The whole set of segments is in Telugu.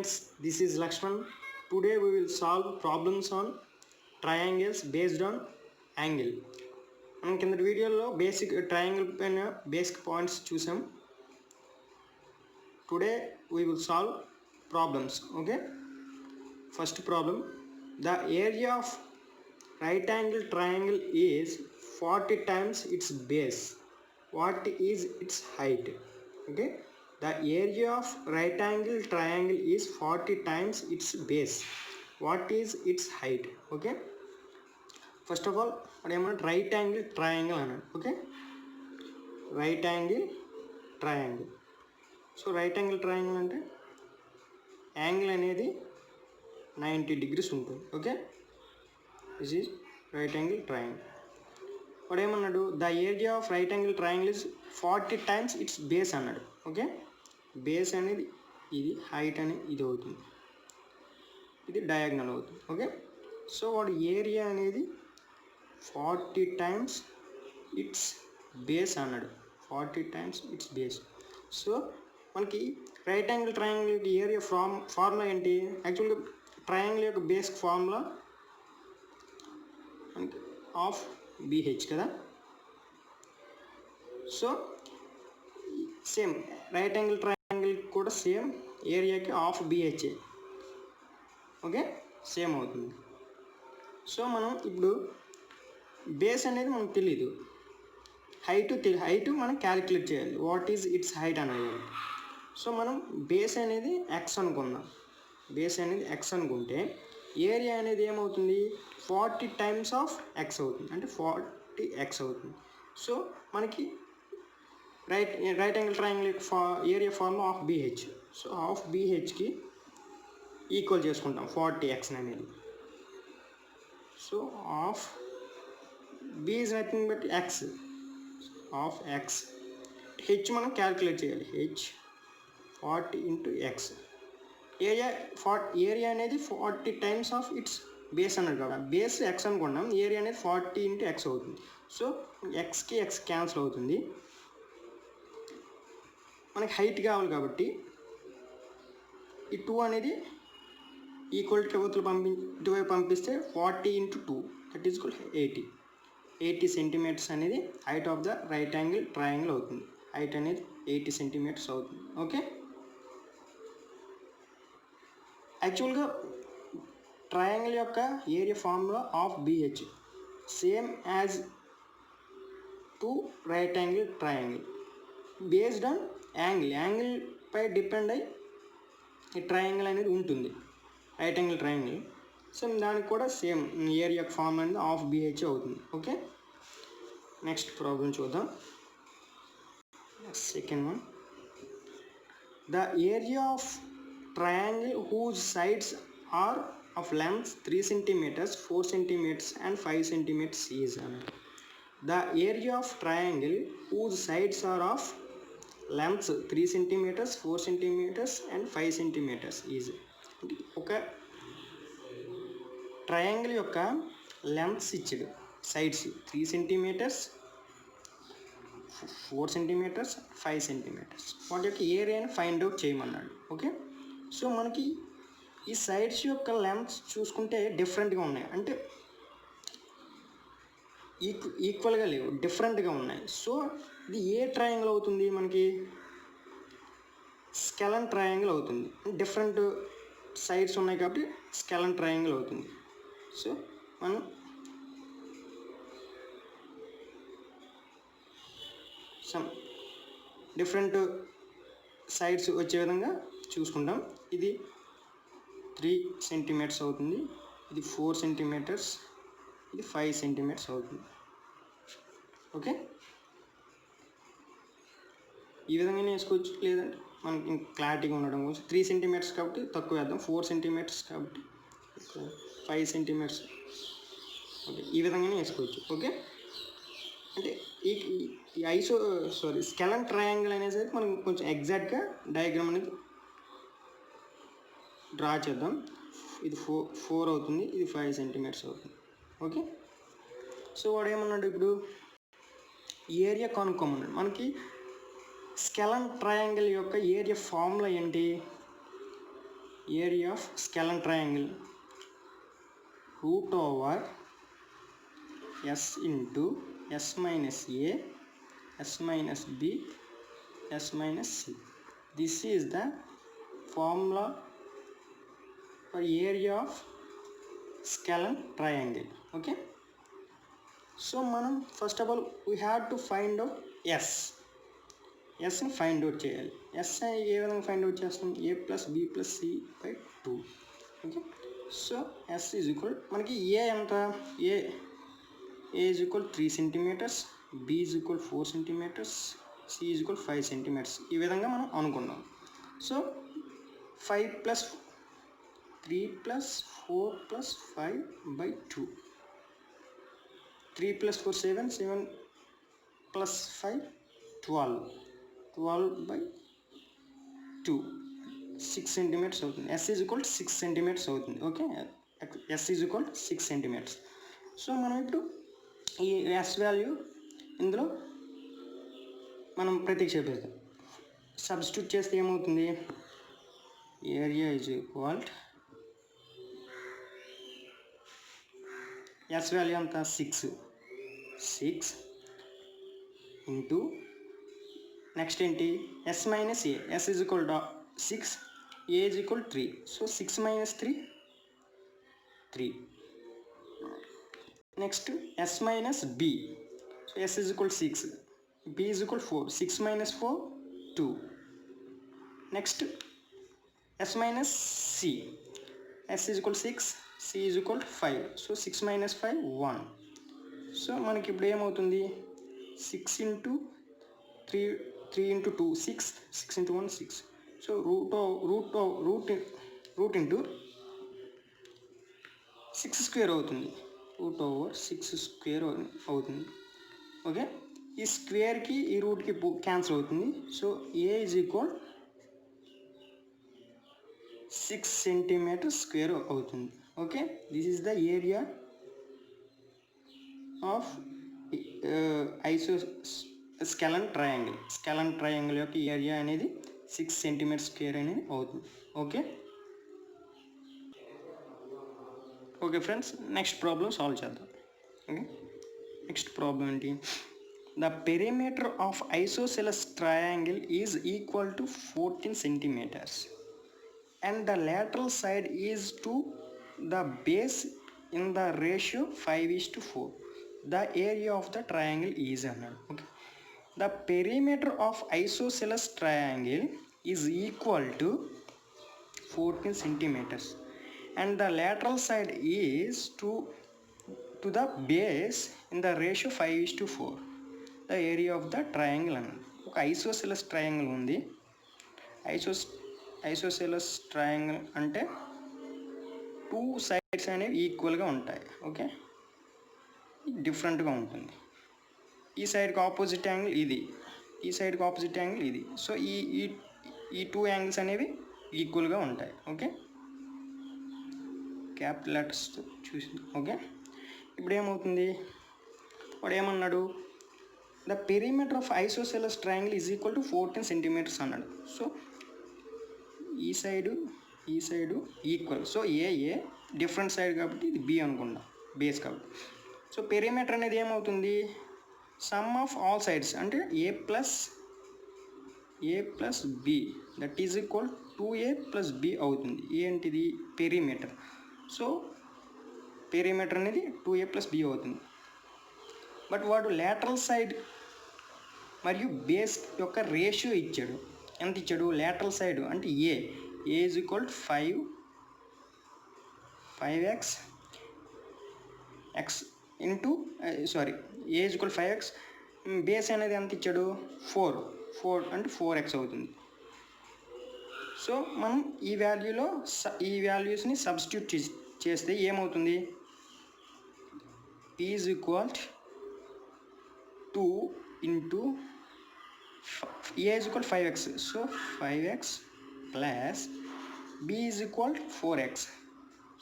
friends, this is Lakshman. Today we will solve problems on triangles based on angle. మనం కింద వీడియోలో బేసిక్ ట్రయాంగిల్ పైన బేసిక్ పాయింట్స్ చూసాం. Today we will solve problems. Okay. First problem, the area of right angle triangle is 40 times its base. What is its height? Okay. The area of right angle triangle is 40 times its base. What is its height? Okay. First of all, right angle triangle అన్నాడు. Okay. Right angle triangle. So right angle triangle అంటే యాంగిల్ అనేది 90 degrees ఉంటుంది. Okay, this is right angle triangle. వాడు ఏమన్నాడు, the area of right angle triangle is 40 times it's base అన్నాడు. ఓకే, బేస్ అనేది ఇది, హైట్ అనేది ఇది అవుతుంది, ఇది డయాగ్నల్ అవుతుంది. ఓకే, సో వాడు ఏరియా అనేది 40 times ఇట్స్ బేస్ అన్నాడు. 40 times ఇట్స్ బేస్. సో మనకి right angle triangle area formula ఏంటి? యాక్చువల్గా ట్రయాంగిల్ యొక్క బేసిక్ ఫార్ములా మనకి ఆఫ్ బిహెచ్ కదా. So same right angle triangle కూడా సేమ్ ఏరియాకి ఆఫ్ బిహెచ్. ఓకే, సేమ్ అవుతుంది. సో మనం ఇప్పుడు బేస్ అనేది మనకు తెలీదు, హైట్ మనం క్యాలిక్యులేట్ చేయాలి. వాట్ ఈజ్ ఇట్స్ హైట్ అనేది. సో మనం బేస్ అనేది ఎక్స్ అనుకుందాం. బేస్ అనేది ఎక్స్ అనుకుంటే ఏరియా అనేది ఏమవుతుంది, 40 times ఆఫ్ ఎక్స్ అవుతుంది, అంటే 40x అవుతుంది. సో మనకి right angle triangle area formula of BH. So half బిహెచ్కి ఈక్వల్ చేసుకుంటాం 40x అనేది. So half B is nothing but X. Half X, H మనం క్యాలిక్యులేట్ చేయాలి. H 40 into x. ఏరియా అనేది 40 times ఆఫ్ ఇట్స్ బేస్ అన్నాడు కదా. బేస్ ఎక్స్ అనుకున్నాం, ఏరియా అనేది 40 into x అవుతుంది. సో ఎక్స్కి ఎక్స్ క్యాన్సిల్ అవుతుంది. మనకి హైట్ కావాలి కాబట్టి ఈ 2 అనేది ఈక్వల్ టు ఇటువైపు పంపిస్తే 40 into 2 that is equal 80 centimeters అనేది height of the right angle triangle అవుతుంది. హైట్ అనేది 80 centimeters అవుతుంది. ఓకే, యాక్చువల్గా ట్రయాంగిల్ యొక్క area formula of BH same as to right angle triangle based on angle పై డిపెండ్ అయ్యి ఈ ట్రయాంగిల్ అనేది ఉంటుంది, రైట్ యాంగిల్ ట్రయాంగిల్. సో దానికి కూడా సేమ్ ఏరియా ఫార్మ్ అనేది ఆఫ్ బిహెచ్ అవుతుంది. ఓకే, నెక్స్ట్ ప్రాబ్లం చూద్దాం. Second one, the area of triangle whose sides are of length 3 centimeters, 4 centimeters and 5 centimeters is. The area of triangle whose sides are of length 3 centimeters, 4 centimeters and 5 centimeters is. ఒక ట్రయాంగిల్ యొక్క లెంత్స్ ఇచ్చాడు, సైడ్స్ 3 centimeters, 4 centimeters, 5 centimeters. వాటి యొక్క ఏరియాని ఫైండ్ అవుట్ చేయమన్నాడు. ఓకే, సో మనకి ఈ సైడ్స్ యొక్క లెంత్స్ చూసుకుంటే డిఫరెంట్గా ఉన్నాయి, అంటే ఈక్వల్గా లేవు, డిఫరెంట్గా ఉన్నాయి. సో ఇది ఏ ట్రయాంగిల్ అవుతుంది మనకి? స్కెలన్ ట్రయాంగిల్ అవుతుంది. డిఫరెంట్ సైడ్స్ ఉన్నాయి కాబట్టి స్కెలన్ ట్రయాంగిల్ అవుతుంది. సో మనం సమ్ డిఫరెంట్ సైడ్స్ వచ్చే విధంగా చూసుకుంటాం. ఇది 3 centimeters అవుతుంది, ఇది 4 centimeters, ఇది 5 centimeters అవుతుంది. ఓకే, ఈ విధంగానే వేసుకోవచ్చు, లేదంటే మనకి క్లారిటీగా ఉండడం కోసం 3 centimeters కాబట్టి తక్కువ వేద్దాం, 4 centimeters కాబట్టి 5 centimeters. ఓకే, ఈ విధంగానే వేసుకోవచ్చు. ఓకే, అంటే ఈ స్కెలన్ ట్రయాంగిల్ అనేసరికి మనం కొంచెం ఎగ్జాక్ట్గా డయాగ్రామ్ అనేది డ్రా చేద్దాం. ఇది 4 అవుతుంది, ఇది 5 centimeters అవుతుంది. ఓకే, సో వాడు ఏమన్నాడు, ఇప్పుడు ఏరియా కనుక్కోమన్నాడు. మనకి స్కెలన్ ట్రయాంగిల్ యొక్క ఏరియా ఫార్ములా ఏంటి? area of scalene triangle root over s into s minus a, s minus b, s minus c. This is the formula for area of scalene triangle. Okay, so మనం first of all we have to find out ఎస్ని ఫైండ్ అవుట్ చేయాలి. ఎస్ ఏ విధంగా ఫైండ్ అవుట్ చేస్తాం? A plus B plus C by 2. Okay, so S is equal మనకి ఏ ఎంత? ఏ is equal 3 centimetres, B is equal 4 centimetres, C is equal 5 centimetres. ఈ విధంగా మనం అనుకున్నాం. So 5 plus 3 plus 4 plus 5 by 2. 3 plus 4 7, 7 plus 5 12, 12 by 2, 6 centimeters అవుతుంది. s is equal to 6 centimeters అవుతుంది. Okay, s is equal to 6 centimeters. So మనం ఇప్పుడు ఈ s వాల్యూ ఇందులో మనం ప్రతిక్షేపిస్తాం. సబ్స్టిట్యూట్ చేస్తే ఏమవుతుంది? Area is equal s value అంతా 6 ఇంటూ నెక్స్ట్ ఏంటి? s minus A. s is equal to 6, A is equal 3. So 6 minus 3. Next s minus B. So s is equal 6, b is equal 4. 6 minus 4 2. Next s minus C. s is equal 6, c is equal 5. So 6 minus 5 1. So మనకి ఇప్పుడు ఏమవుతుంది? 6 into 3 into 2 6, 6 into 1 6. So root into 6 square అవుతుంది. రూట్ ఓవర్ 6 స్క్వేర్ అవుతుంది. ఓకే, ఈ స్క్వేర్కి ఈ రూట్కి క్యాన్సిల్ అవుతుంది. So A is equal 6 centimetre square అవుతుంది. Okay, this is the area of scalene triangle యొక్క ఏరియా అనేది 6 సెంటీమీటర్ స్క్వేర్ అనేది అవుతుంది. Okay friends, next problem solve చేద్దాం. ఓకే, నెక్స్ట్ ప్రాబ్లం ఏంటి? The perimeter of isosceles triangle is equal to 14 centimetres and the lateral side is to the base in the ratio 5:4. The area of the triangle is అన్నాడు. Okay, the perimeter of isosceles triangle is equal to 14 centimeters and the lateral side is to the base in the ratio 5:4. The area of the triangle అన్నాడు. ఒక ఐసోసెలస్ ట్రయాంగిల్ ఉంది. ఐసోసెలస్ ట్రయాంగిల్ అంటే 2 సైడ్స్ అనేవి ఈక్వల్గా ఉంటాయి. ఓకే, డిఫరెంట్గా ఉంటుంది. ఈ సైడ్కి ఆపోజిట్ యాంగిల్ ఇది, ఈ సైడ్కి ఆపోజిట్ యాంగిల్ ఇది. సో ఈ 2 యాంగిల్స్ అనేవి ఈక్వల్గా ఉంటాయి. ఓకే, క్యాపిటల్ లెటర్స్ చూసి. ఓకే, ఇప్పుడు ఏమవుతుంది? వాడు ఏమన్నాడు? The perimeter of isosceles triangle is equal to 14 centimeters అన్నాడు. సో ఈ side equal. So A different side కాబట్టి ఇది బి అనుకుందాం, బేస్ కాబట్టి. సో పెరిమీటర్ అనేది ఏమవుతుంది? సమ్ ఆఫ్ ఆల్ సైడ్స్ అంటే A plus B that is equal 2a plus B అవుతుంది. ఏంటిది? పెరిమీటర్. సో పెరిమీటర్ అనేది 2a ప్లస్ బి అవుతుంది. బట్ వాడు లేటరల్ సైడ్ మరియు బేస్ యొక్క రేషియో ఇచ్చాడు. ఎంత ఇచ్చాడు? లేటరల్ సైడ్ అంటే A is equal 5x into A is equal 5x. Base అనేది ఎంత ఇచ్చాడు? 4 అంటే 4x అవుతుంది. సో మనం ఈ వాల్యూస్ని సబ్స్టిట్యూట్ చేస్తే ఏమవుతుంది? p is equal 2 into a is equal 5x. So 5x plus b is equal 4x.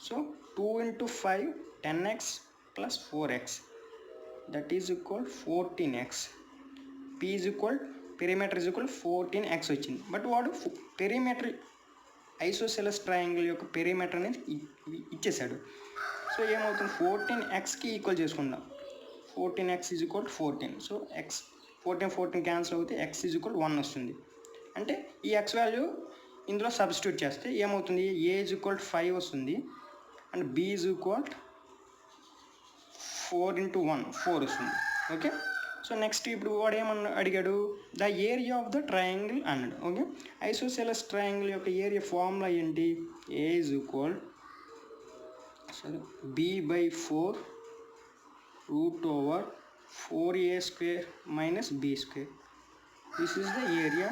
So 2 into 5 10x plus 4x that is equal 14x. p is equal perimeter is equal 14x వచ్చింది. బట్ వాడు పెరిమీటర్ ఐసోసెలస్ ట్రయాంగిల్ యొక్క పెరిమీటర్ అనేది ఇచ్చేసాడు. సో ఏమవుతుంది, 14xకి ఈక్వల్ చేసుకుందాం. 14x is equal 14. So x 14 cancel అవుతే x ఈజ్ ఈక్వల్ 1 వస్తుంది. అంటే ఈ x వాల్యూ ఇందులో సబ్స్టిట్యూట్ చేస్తే ఏమవుతుంది, a ఈజ్ ఈక్వల్ 5 వస్తుంది అండ్ b ఈజ్ ఈక్వల్ 4 × 1 4 వస్తుంది. ఓకే, సో నెక్స్ట్ ఇప్పుడు వాడు ఏమన్నా అడిగాడు, the area of the triangle అన్నాడు. ఓకే, ఐసోసెలస్ ట్రయాంగిల్ యొక్క ఏరియా ఫార్ములా ఏంటి, a is equal b/4 √4a² - b². This is the area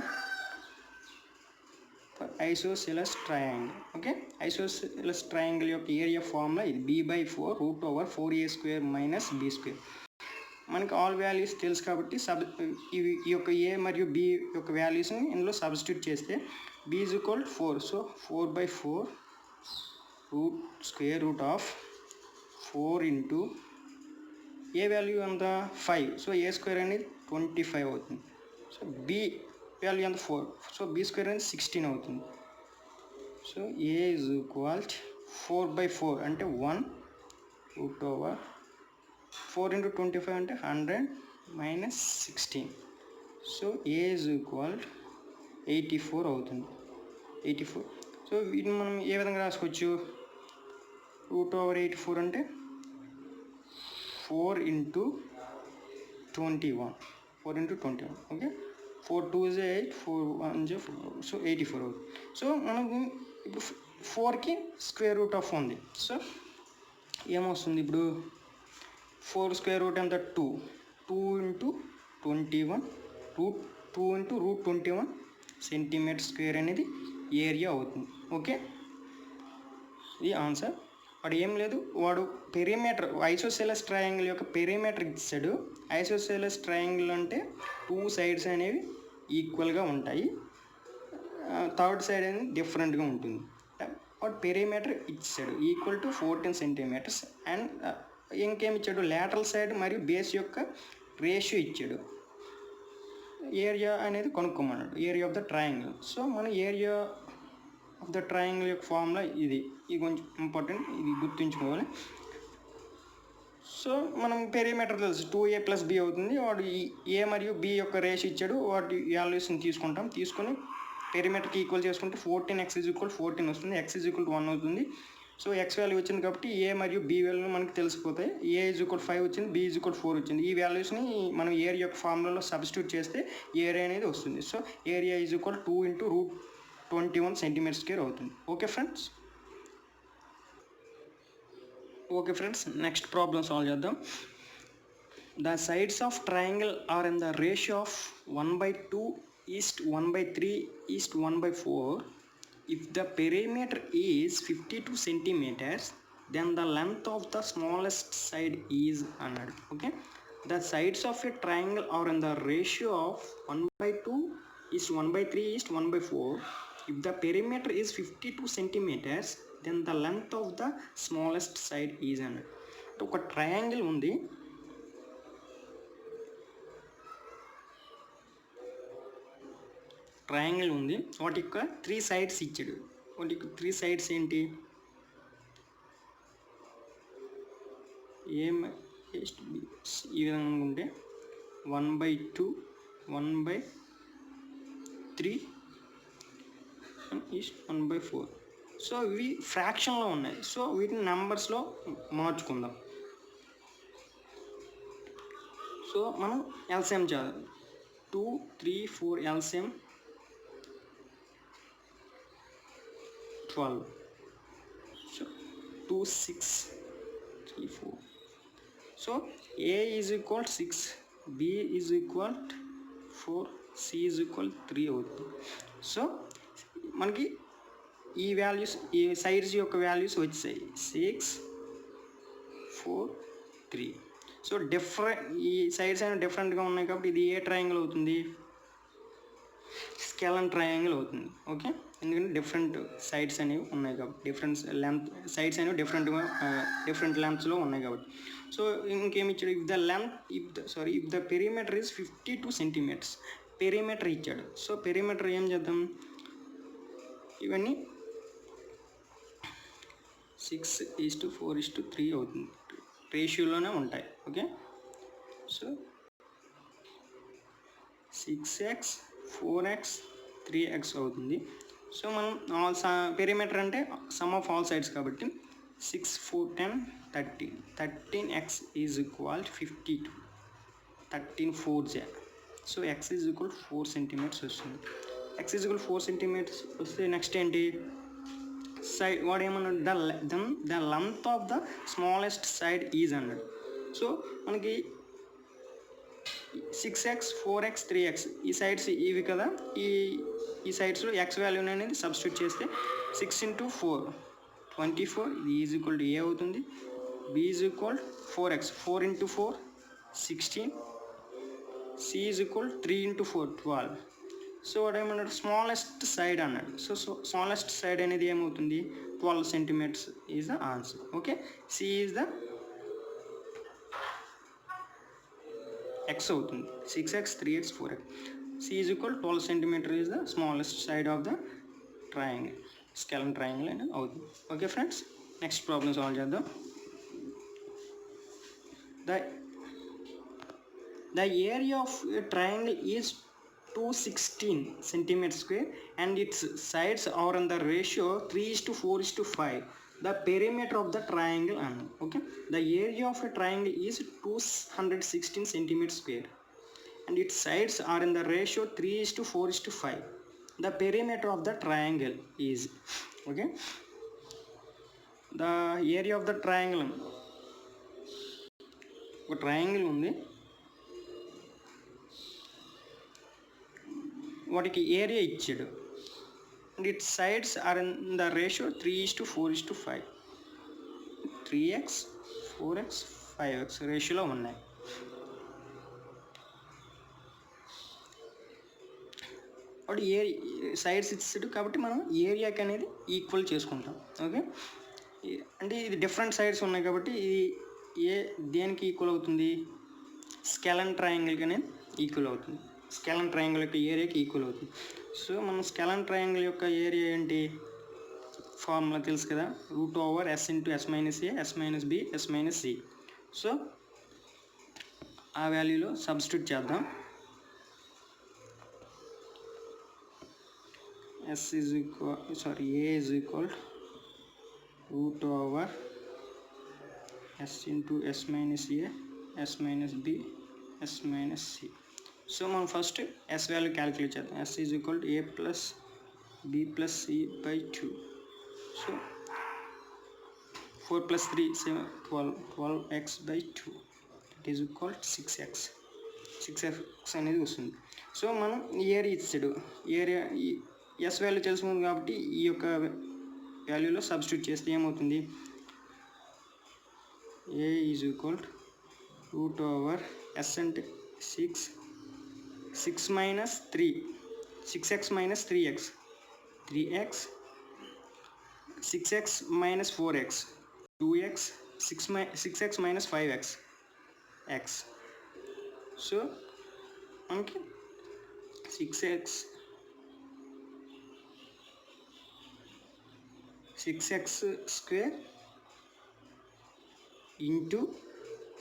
for isosceles triangle. Okay, isosceles triangle యొక్క ఏరియా ఫార్ములా ఇది b/4 √4a² - b². మనకి ఆల్ వాల్యూస్ తెలుసు కాబట్టి ఈ యొక్క ఏ మరియు బి యొక్క వాల్యూస్ని ఇందులో సబ్స్టిట్యూట్ చేస్తే b is equal 4. So 4/4 √4 into A value ఎంత 5. సో a² అనేది 25 అవుతుంది. సో b వాల్యూ ఎంత 4. సో b² అనేది 16 అవుతుంది. సో a ఈజ్ ఈక్వల్ 4/4 అంటే 1 √4 × 25 అంటే 100 - 16. సో a ఈజ్ ఈక్వల్ 84 అవుతుంది. 84. సో వీటిని మనం ఏ విధంగా రాసుకోవచ్చు, √84 అంటే 4 × 21. 4 × 21. Okay, 4 2 is 8, 4 1 is 4. సో 84 అవుతుంది. సో మనం ఇప్పుడు 4కి స్క్వేర్ రూట్ ఆఫ్ ఉంది. సో ఏమొస్తుంది ఇప్పుడు 4 స్క్వేర్ రూట్ ఎంత 2. 2 × 21 2 × √21 సెంటీమీటర్ స్క్వేర్ అనేది ఏరియా అవుతుంది. ఓకే, ఇది ఆన్సర్. వాడు ఏం లేదు, వాడు పెరిమీటర్ ఐసోసెలస్ ట్రయాంగిల్ యొక్క పెరిమీటర్ ఇచ్చాడు. ఐసోసెలస్ ట్రయాంగిల్ అంటే 2 సైడ్స్ అనేవి ఈక్వల్గా ఉంటాయి, థర్డ్ సైడ్ అనేది డిఫరెంట్గా ఉంటుంది. వాడు పెరిమీటర్ ఇచ్చాడు ఈక్వల్ టు 14 సెంటీమీటర్స్. అండ్ ఇంకేమి ఇచ్చాడు, లాటరల్ సైడ్ మరియు బేస్ యొక్క రేషియో ఇచ్చాడు. ఏరియా అనేది కనుక్కోమన్నాడు, area of the triangle. So మన ఏరియా ఆఫ్ ద ట్రయాంగిల్ యొక్క ఫార్ములా ఇది కొంచెం ఇంపార్టెంట్, ఇది గుర్తుంచుకోవాలి. సో మనం పెరిమీటర్ తెలుసు 2a + b అవుతుంది. వాడు ఈ a మరియు b యొక్క రేషియో ఇచ్చాడు, వాటి వాల్యూస్ని తీసుకొని పెరిమీటర్కి ఈక్వల్ చేసుకుంటే 14x = 14 వస్తుంది, x = 1 అవుతుంది. సో x వాల్యూ వచ్చింది కాబట్టి a మరియు b వాల్యూ మనకి తెలిసిపోతాయి. a = 5 వచ్చింది, b = 4 వచ్చింది. ఈ వాల్యూస్ని మనం ఏరియా యొక్క ఫార్ములాలో సబ్స్టిట్యూట్ చేస్తే ఏరియా అనేది వస్తుంది. సో ఏరియా = 2 × √21 సెంటీమీటర్² అవుతుంది. Okay friends. Okay friends, next problem solve చేద్దాం. The sides of triangle are in the ratio of 1/2 = 1/3 = 1/4. If the perimeter is 52 centimeters, then the length of the smallest side is అన్నాడు. Okay, the sides of a triangle are in the ratio of 1/2 = 1/3 = 1/4. If the perimeter is 52 centimeters, then the length of the smallest side is అన్నాడు. ఒక ట్రయాంగిల్ ఉంది, వాటి యొక్క 3 సైడ్స్ ఇచ్చాడు. వాటి యొక్క 3 సైడ్స్ ఏంటి, ఈ విధంగా ఉంటే 1/2 1/3 1/4. సో ఇవి ఫ్రాక్షన్లో ఉన్నాయి. సో వీటిని నెంబర్స్లో మార్చుకుందాం. సో మనం ఎల్సిఎం చేద్దాం. 2 3 4 LCM 12. So 2 6 3 4. So a = 6, b = 4, c = 3 అవుతుంది. సో మనకి ఈ వాల్యూస్, ఈ సైడ్స్ యొక్క వాల్యూస్ వచ్చాయి 6 4 3. సో ఈ సైడ్స్ అయినా డిఫరెంట్గా ఉన్నాయి కాబట్టి ఇది ఏ ట్రయాంగిల్ అవుతుంది, స్కేలన్ ట్రయాంగిల్ అవుతుంది. ఓకే, ఎందుకంటే డిఫరెంట్ సైడ్స్ అనేవి ఉన్నాయి కాబట్టి, డిఫరెంట్ సైడ్స్ అనేవి డిఫరెంట్ లెంత్స్లో ఉన్నాయి కాబట్టి. సో ఇంకేమి ఇచ్చాడు, if the perimeter is 52 centimeters perimeter ఇచ్చాడు. సో పెరిమీటర్ ఏం చేద్దాం, ఇవన్నీ 6:4:3 అవుతుంది, రేషియోలోనే ఉంటాయి. Okay, so 6x 4x 3x అవుతుంది. సో మనం పెరిమీటర్ అంటే సమ్ ఆఫ్ ఆల్ సైడ్స్ కాబట్టి 6 4 10 13 13x is equal 52, 13 4s. So x is equal 4 centimeters వస్తుంది. x ఈజ్ ఈక్వల్ 4 సెంటీమీటర్స్ వస్తే నెక్స్ట్ ఏంటి, సైడ్ వాడు ఏమన్నాడు, the length of the smallest side is అన్నాడు. సో మనకి 6x 4x 3x ఈ సైడ్స్ ఇవి కదా, ఈ సైడ్స్లో x వాల్యూ అనేది సబ్స్టిట్యూట్ చేస్తే 6 × 4 24, ఇది ఈజ్ ఈక్వల్ టు ఏ అవుతుంది. b is equal 4x 4 × 4 16, c is equal 3 × 4 12. So వాడు ఏమన్నాడు, స్మాలెస్ట్ సైడ్ అన్నాడు. సో స్మాలెస్ట్ సైడ్ అనేది ఏమవుతుంది, 12 centimetres is the answer. Okay, C is the x అవుతుంది, 6x 3x 4x. c is equal 12 centimetre is the smallest side of the triangle, scalene triangle అనేది అవుతుంది. Okay friends, next problem solve చేద్దాం. The area of a triangle is 216 centimeters square and its sides are on the ratio 3:4:5. The perimeter of the triangle and okay, the area of a triangle is 216 centimeters square and its sides are in the ratio 3:4:5. The perimeter of the triangle is okay, the area of the triangle, ఒక ట్రయాంగిల్ ఉంది, వాటికి ఏరియా ఇచ్చాడు and it sides are in the ratio 3:4:5. 3x 4x 5x రేషియోలో ఉన్నాయి. వాడు సైడ్స్ ఇచ్చాడు కాబట్టి మనం ఏరియాకి అనేది ఈక్వల్ చేసుకుంటాం. ఓకే, అంటే ఇది డిఫరెంట్ సైడ్స్ ఉన్నాయి కాబట్టి ఇది దేనికి ఈక్వల్ అవుతుంది, స్కెలన్ ట్రయాంగిల్కి అనేది ఈక్వల్ అవుతుంది. స్కెలన్ ట్రయాంగిల్ యొక్క ఏరియాకి ఈక్వల్ అవుతుంది. సో మనం స్కెలన్ ట్రయాంగిల్ యొక్క ఏరియా ఏంటి, ఫార్ములా తెలుసు కదా, √s × s - a s - b s - c. So ఆ వాల్యూలో సబ్స్టిట్యూట్ చేద్దాం. a is equal √s - b s - c. So మనం ఫస్ట్ s వాల్యూ క్యాలిక్యులేట్ చేద్దాం. s is equal to a + b + c/2. So 4 + 3 7 12x/2 that is equal 6x అనేది వస్తుంది. సో మనం ఏరియా ఇచ్చాడు, ఏరియా ఎస్ వాల్యూ తెలుసుకుంది కాబట్టి ఈ యొక్క వాల్యూలో సబ్స్టిట్యూట్ చేస్తే ఏమవుతుంది, a ఈజ్ ఈక్వల్ √s అంటే 6 - 3 6x - 3x 3x 6x - 4x 2x 6x - 5x x. So మనకి 6x square into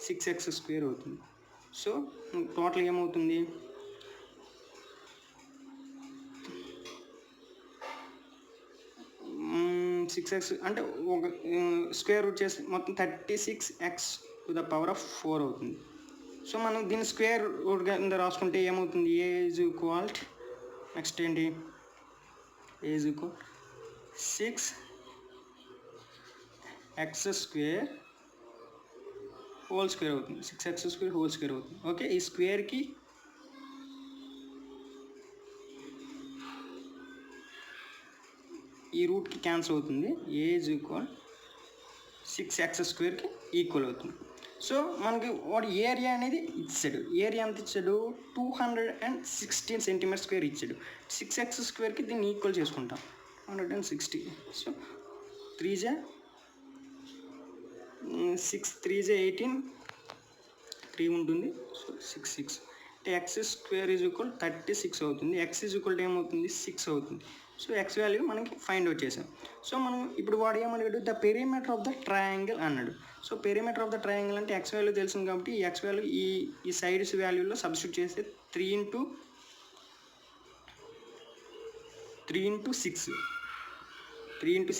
6x square అవుతుంది. సో టోటల్ ఏమవుతుంది, 6x అంటే ఒక స్క్వేర్ రూట్ చేసి మొత్తం 36x⁴ అవుతుంది. సో మనం దీన్ని స్క్వేర్ రూట్ కింద రాసుకుంటే ఏమవుతుంది, a ఈజ్ ఈక్వల్ నెక్స్ట్ ఏంటి, a is equal 6x² whole square అవుతుంది, 6x² హోల్ స్క్వేర్ అవుతుంది. ఓకే, ఈ స్క్వేర్కి ఈ రూట్కి క్యాన్సిల్ అవుతుంది, a is equal 6x² equal అవుతుంది. సో మనకి వాడు ఏరియా అనేది ఇచ్చాడు, ఏరియా ఎంత ఇచ్చాడు, 216 సెంటీమీటర్ స్క్వేర్ ఇచ్చాడు. 6x² దీన్ని ఈక్వల్ చేసుకుంటాం, 160. సో 3 6 3 18 3 ఉంటుంది. సో 6 అంటే x² ఈజ్ ఈక్వల్ 36 అవుతుంది. x ఈజ్ ఈక్వల్ ఏమవుతుంది, 6 అవుతుంది. సో ఎక్స్ వాల్యూ మనకి ఫైండ్ అవుట్ చేసాం. సో మనం ఇప్పుడు వాడు ఏమన్నాడు, the perimeter of the triangle అన్నాడు. So perimeter of the triangle అంటే ఎక్స్ వాల్యూ తెలిసింది కాబట్టి ఈ ఎక్స్ వాల్యూ ఈ సైడ్స్ వాల్యూలో సబ్స్టిట్యూట్ చేస్తే 3 ఇంటూ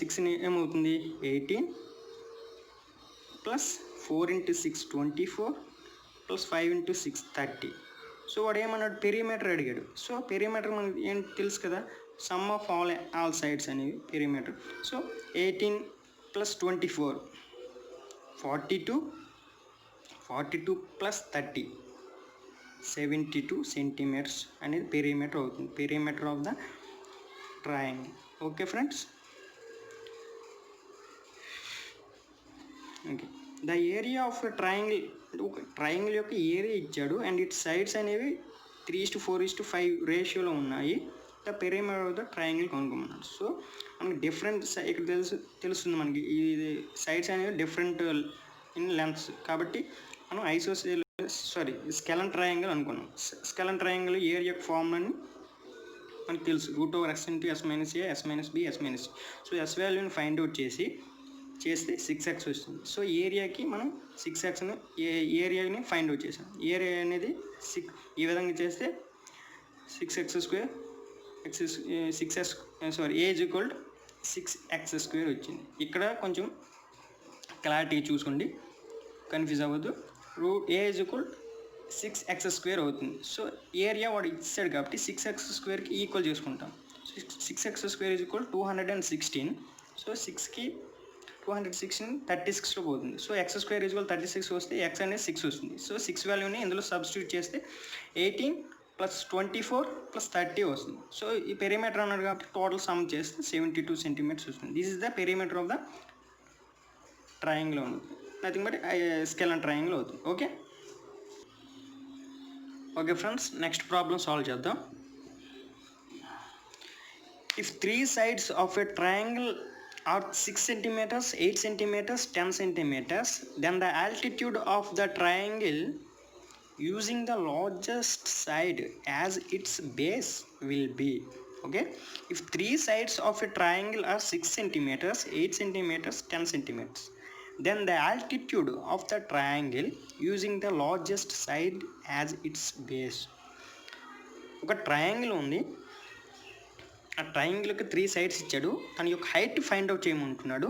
6 ఏమవుతుంది 18 plus 4 into 6 24 plus 5 into 6 30. So వాడు ఏమన్నాడు పెరిమీటర్ అడిగాడు. సో పెరిమీటర్ మనకి ఏం తెలుసు కదా, సమ్ ఆఫ్ ఆల్ సైడ్స్ అనేవి perimeter. So 18 plus 24 42 plus 30 72 centimetres అనేది పెరిమీటర్ అవుతుంది, perimeter of the triangle. Okay friends, okay. The area of triangle, ఒక ట్రయాంగిల్ యొక్క ఏరియా ఇచ్చాడు అండ్ ఇట్స్ సైడ్స్ అనేవి 3:4:5 రేషియోలో ఉన్నాయి. The perimeter of the triangle కనుక్కోమన్నాడు. సో మనకి డిఫరెంట్ ఇక్కడ తెలుస్తుంది మనకి ఇది సైడ్స్ అనేవి డిఫరెంట్ ఇన్ లెంత్స్ కాబట్టి మనం స్కెలన్ ట్రయాంగిల్ అనుకున్నాం. స్కెలన్ ట్రయాంగిల్ ఏరియా ఫార్మ్ అని మనకు తెలుసు, √(x × s - a s - b s - c). So S వాల్యూని ఫైండ్ అవుట్ చేస్తే 6x వస్తుంది. సో ఏరియాకి మనం 6xని ఏరియాని ఫైండ్ అవుట్ చేసాం. ఏరియా అనేది ఈ విధంగా చేస్తే 6x² a = 6x² వచ్చింది. ఇక్కడ కొంచెం క్లారిటీ చూసుకోండి, కన్ఫ్యూజ్ అవ్వద్దు. a = 6x² అవుతుంది. సో ఏరియా వాడు ఇచ్చాడు కాబట్టి 6x²కి ఈక్వల్ చేసుకుంటాం. 6x² = 216. సో 6కి 216 36లో పోతుంది. సో x² = 36 వస్తే x అనేది 6 వస్తుంది. సో 6 వాల్యూని ఇందులో సబ్స్టిట్యూట్ చేస్తే 18 ప్లస్ 24 ప్లస్ 30 వస్తుంది. సో ఈ పెరిమీటర్ అన్నాడు కాబట్టి టోటల్ సమ్ చేస్తే 72 సెంటీమీటర్స్ వస్తుంది. This is the perimeter of the triangle అవుతుంది, నథింగ్ బట్ స్కెలన్ ట్రయాంగిల్ అవుతుంది. Okay friends, next problem solve చేద్దాం. If 3 sides of a triangle are 6 centimeters, 8 centimeters, 10 centimeters, then the altitude of the triangle using the largest side as its base will be. Okay, if 3 sides of a triangle are 6 centimeters, 8 centimeters, 10 centimeters, then the altitude of the triangle using the largest side as its base. ఒక ట్రయాంగిల్ ఉంది, ఆ ట్రయాంగిల్కి 3 sides ఇచ్చాడు, దాని యొక్క హైట్ ఫైండ్ అవుట్ చేయమంటున్నాడు.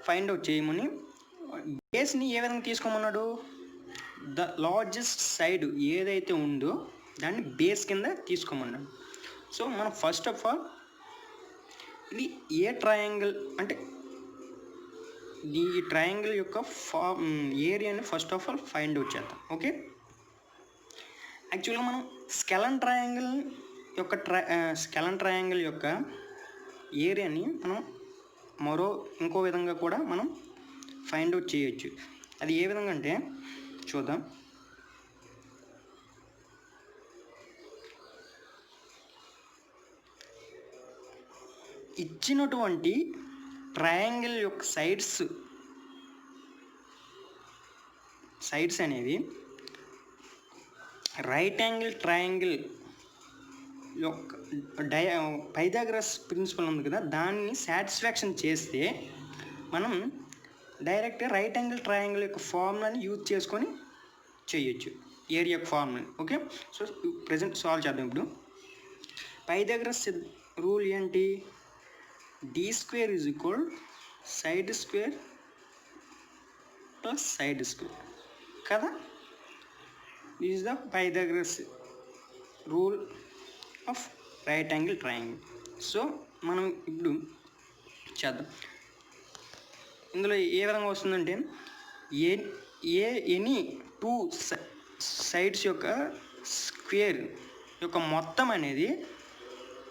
ఫైండ్ అవుట్ చేయమని బేస్ని ఏ విధంగా తీసుకోమన్నాడు, ద లార్జెస్ట్ సైడ్ ఏదైతే ఉందో దాన్ని బేస్ కింద తీసుకోమన్నాడు. సో మనం ఫస్ట్ ఆఫ్ ఆల్ ఇది ఏ ట్రయాంగిల్ అంటే ఈ ట్రయాంగిల్ యొక్క ఏరియాని first of all find out చేద్దాం. ఓకే, యాక్చువల్గా మనం స్కెలన్ ట్రయాంగిల్ యొక్క ఏరియాని మనం ఇంకో విధంగా కూడా మనం ఫైండ్ అవుట్ చేయొచ్చు. అది ఏ విధంగా అంటే చూద్దాం. ఇచ్చినటువంటి ట్రయాంగిల్ యొక్క సైడ్స్ అనేవి రైట్ యాంగిల్ ట్రయాంగిల్ యొక్క పైథాగరస్ ప్రిన్సిపల్ ఉంది కదా, దాన్ని సాటిస్ఫాక్షన్ చేస్తే మనం డైరెక్ట్గా రైట్ యాంగిల్ ట్రయాంగిల్ యొక్క ఫార్ములాని యూజ్ చేసుకొని చేయొచ్చు, ఏరియా యొక్క ఫార్ములాని. ఓకే, సో ప్రజెంట్ సాల్వ్ చేద్దాం. ఇప్పుడు పైథాగరస్ రూల్ ఏంటి, d² = side square plus side square కదా. This is the Pythagoras rule of right angle triangle. So మనం ఇప్పుడు చేద్దాం. ఇందులో ఏ విధంగా వస్తుందంటే ఎనీ 2 sides యొక్క స్క్వేర్ యొక్క మొత్తం అనేది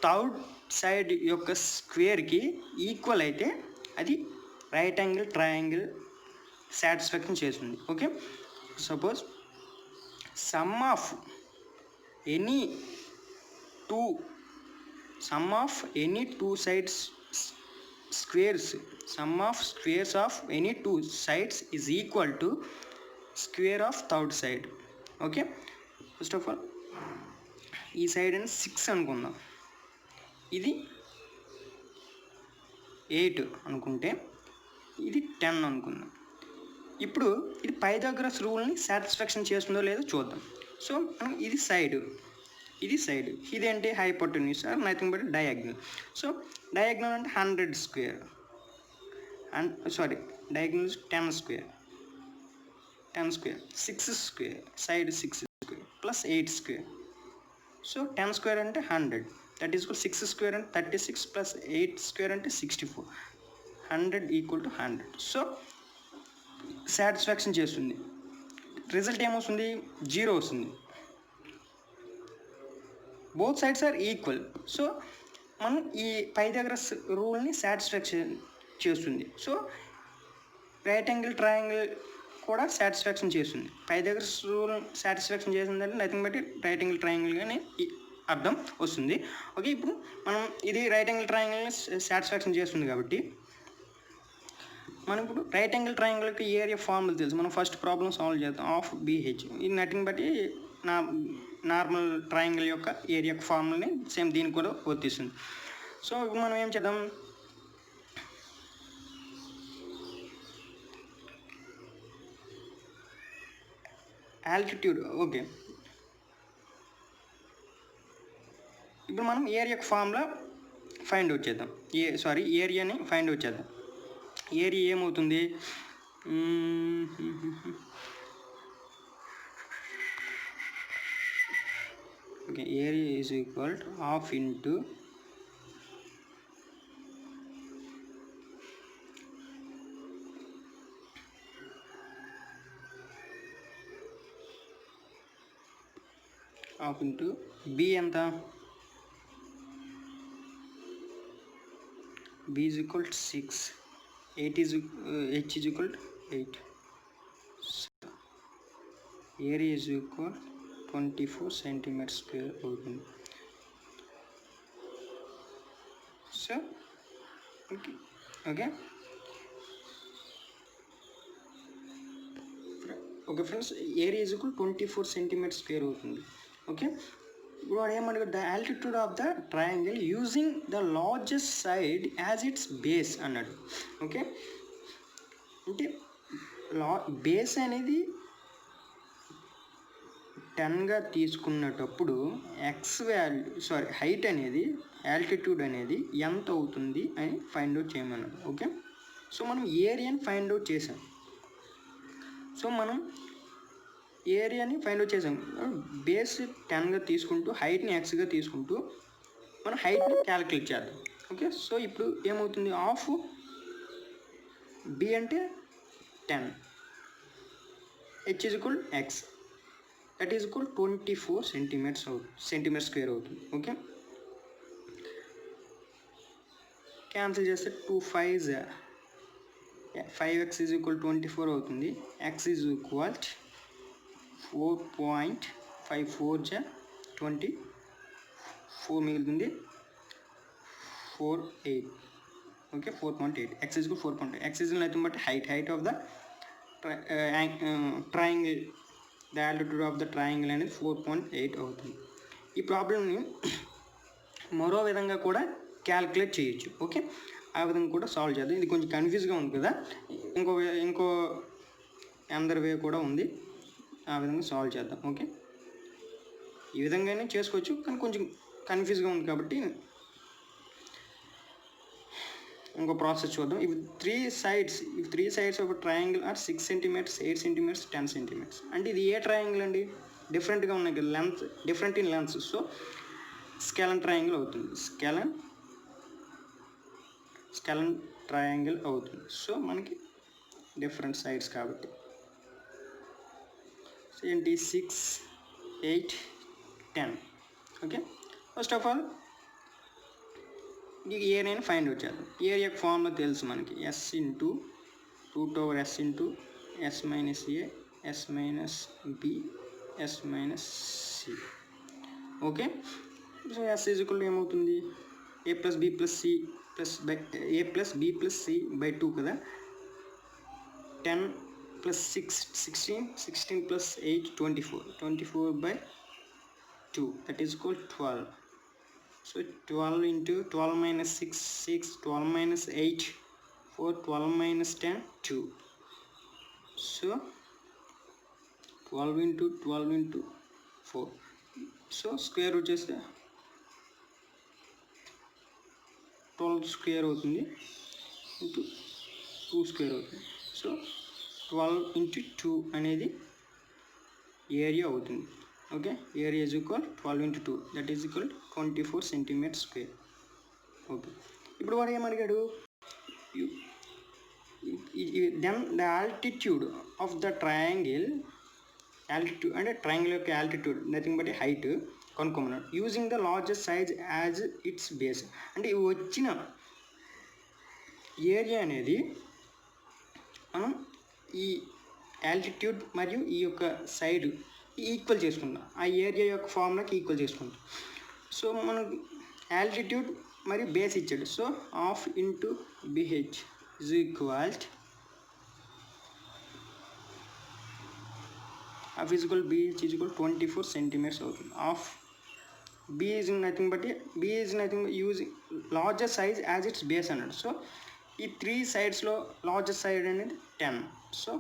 థర్డ్ సైడ్ యొక్క స్క్వేర్కి ఈక్వల్ అయితే అది రైట్ యాంగిల్ ట్రయాంగిల్ సాటిస్ఫాక్షన్ చేస్తుంది. Okay, suppose some of any two sides squares, sum of squares of any 2 sides is equal to square of third side. Okay, first of all ఈ సైడ్ అని 6 అనుకుందాం, ఇది 8 అనుకుంటే ఇది 10 అనుకుందాం. ఇప్పుడు ఇది పైథాగరస్ రూల్ని సాటిస్ఫాక్షన్ చేస్తుందో లేదో చూద్దాం. సో మనం ఇది సైడ్, ఇదేంటి hypotenuse or nothing but diagonal. So diagonal అంటే 100 square and diagonal 10 square 6 square side 6 square plus 8 square. So 10 square అంటే 100, దట్ ఈస్ 6 స్క్వేర్ అంటే 36 ప్లస్ 8 స్క్వేర్ అంటే 64. 100 ఈక్వల్ టు 100. సో సాటిస్ఫాక్షన్ చేస్తుంది. రిజల్ట్ ఏమొస్తుంది? 0 వస్తుంది. Both sides are equal. So మనం ఈ పైథాగరస్ రూల్ని సాటిస్ఫాక్షన్ చేస్తుంది. సో రైట్ యాంగిల్ ట్రయాంగిల్ కూడా సాటిస్ఫాక్షన్ చేస్తుంది. పైథాగరస్ రూల్ సాటిస్ఫాక్షన్ చేసిందంటే nothing but right angle triangle అని అర్థం వస్తుంది. ఓకే, ఇప్పుడు మనం ఇది రైట్ యాంగిల్ ట్రయాంగిల్ని సాటిస్ఫాక్షన్ చేస్తుంది కాబట్టి మనం ఇప్పుడు రైట్ యాంగిల్ ట్రయాంగిల్కి ఏరియా ఫార్ములా తెలుసు. మనం ఫస్ట్ ప్రాబ్లం సాల్వ్ చేద్దాం. ఆఫ్ BH ఇది నథింగ్ బట్టి నార్మల్ ట్రయాంగిల్ యొక్క ఏరియా ఫార్ములాని సేమ్ దీనికి కూడా వర్తిస్తుంది. సో ఇప్పుడు మనం ఏం చేద్దాం, ఆల్టిట్యూడ్. ఓకే, ఇప్పుడు మనం ఏరియా ఫార్ములా ఫైండ్ అవుట్ చేద్దాం. ఏరియాని ఫైండ్ అవుట్ చేద్దాం. ఏరియా ఏమవుతుంది? Okay, area is equal to half into B ఎంత? B is equal to 6, 8 is H is equal to 8. So area is equal 24 centimeter square అవుతుంది. So okay friends, area is equal 24 centimeter square అవుతుంది. ఓకే, ఇప్పుడు వాడు ఏమన్నాడు? The altitude of the triangle using the largest side as its base అన్నాడు. ఓకే, అంటే బేస్ అనేది 10గా తీసుకున్నటప్పుడు హైట్ అనేది ఆల్టిట్యూడ్ అనేది ఎంత అవుతుంది అని ఫైండ్ అవుట్ చేయమన్నాడు. ఓకే, సో మనం ఏరియాని ఫైండ్ అవుట్ చేసాం. సో మనం ఏరియాని ఫైండ్ అవుట్ చేసాం. బేస్ 10గా తీసుకుంటూ హైట్ని Xగా తీసుకుంటూ మనం హైట్ని క్యాలిక్యులేట్ చేద్దాం. ఓకే, సో ఇప్పుడు ఏమవుతుంది? హాఫ్ B అంటే 10, H is equal X, that is equal 24 centimetre square అవుతుంది. ఓకే, క్యాన్సిల్ చేస్తే 2 5s 5x ఈజ్ ఈక్వల్ 24 అవుతుంది. X ఈజ్ ఈక్వల్ 4.54 24 మిగులుతుంది 4.8. Okay, 4.8. X is equal 4.8. X is nothing but height of the triangle. The altitude of the triangle అనేది 4.8 అవుతుంది. ఈ ప్రాబ్లమ్ని మరో విధంగా కూడా క్యాలిక్యులేట్ చేయొచ్చు. ఓకే, ఆ విధంగా కూడా సాల్వ్ చేద్దాం. ఇది కొంచెం కన్ఫ్యూజ్గా ఉంది కదా, ఇంకో అందరి వే కూడా ఉంది, ఆ విధంగా సాల్వ్ చేద్దాం. ఓకే, ఈ విధంగానే చేసుకోవచ్చు, కానీ కొంచెం కన్ఫ్యూజ్గా ఉంది కాబట్టి ఇంకో ప్రాసెస్ చూద్దాం. ఇవి three sides of triangle are 6 centimeters, 8 centimeters, 10 centimeters. అంటే ఇది ఏ ట్రయాంగిల్ అండి? డిఫరెంట్గా ఉన్నాయి కదా, length different in length. So scalene triangle అవుతుంది. స్కేలన్ ట్రయాంగిల్ అవుతుంది. సో మనకి డిఫరెంట్ సైడ్స్ కాబట్టి ఏంటి 6, 8, 10. ఓకే, ఫస్ట్ ఆఫ్ ఆల్ ఈ ఏరియాని ఫైండ్ అవుట్ చేద్దాం. ఏరియా ఫార్ములా తెలుసు మనకి, S into √S into S minus A S minus B S minus C. Okay, so S is equal ఏమవుతుంది? A plus B plus C plus A plus B plus C by 2 కదా. 10 plus 6 16 plus 8 24 by 2, that is equal 12. So 12 into 12 minus 6, 6, 12 minus 8, 4, 12 minus 10, 2. So 12 into 12 into 4. So square root చేస్తే 12 స్క్వేర్ అవుతుంది ఇంటూ 2 స్క్వేర్ అవుతుంది. సో 12 into 2 అనేది ఏరియా అవుతుంది. Okay, area is equal 12 into 2, that is equal 24 centimetre square. Okay, ఇప్పుడు వాడు ఏమడిగాడు, then the altitude of the triangle, altitude అంటే ట్రయాంగిల్ యొక్క ఆల్టిట్యూడ్ నథింగ్ బట్ హైట్ కనుక్కోమన్నాడు, using the largest size as its base. అంటే వచ్చిన ఏరియా అనేది మనం ఈ ఆల్టిట్యూడ్ మరియు ఈ యొక్క సైడ్ ఈక్వల్ చేసుకుంటాం, ఆ ఏరియా యొక్క ఫార్ములాకి ఈక్వల్ చేసుకుంటాం. సో మనకు ఆల్టిట్యూడ్ మరియు బేస్ ఇచ్చాడు. So half into b h is equal half is equal b h is equal 24 centimetres అవుతుంది. Half b is nothing but using largest size as its base అన్నాడు. సో ఈ 3 సైడ్స్లో లార్జెస్ట్ సైడ్ అనేది 10. సో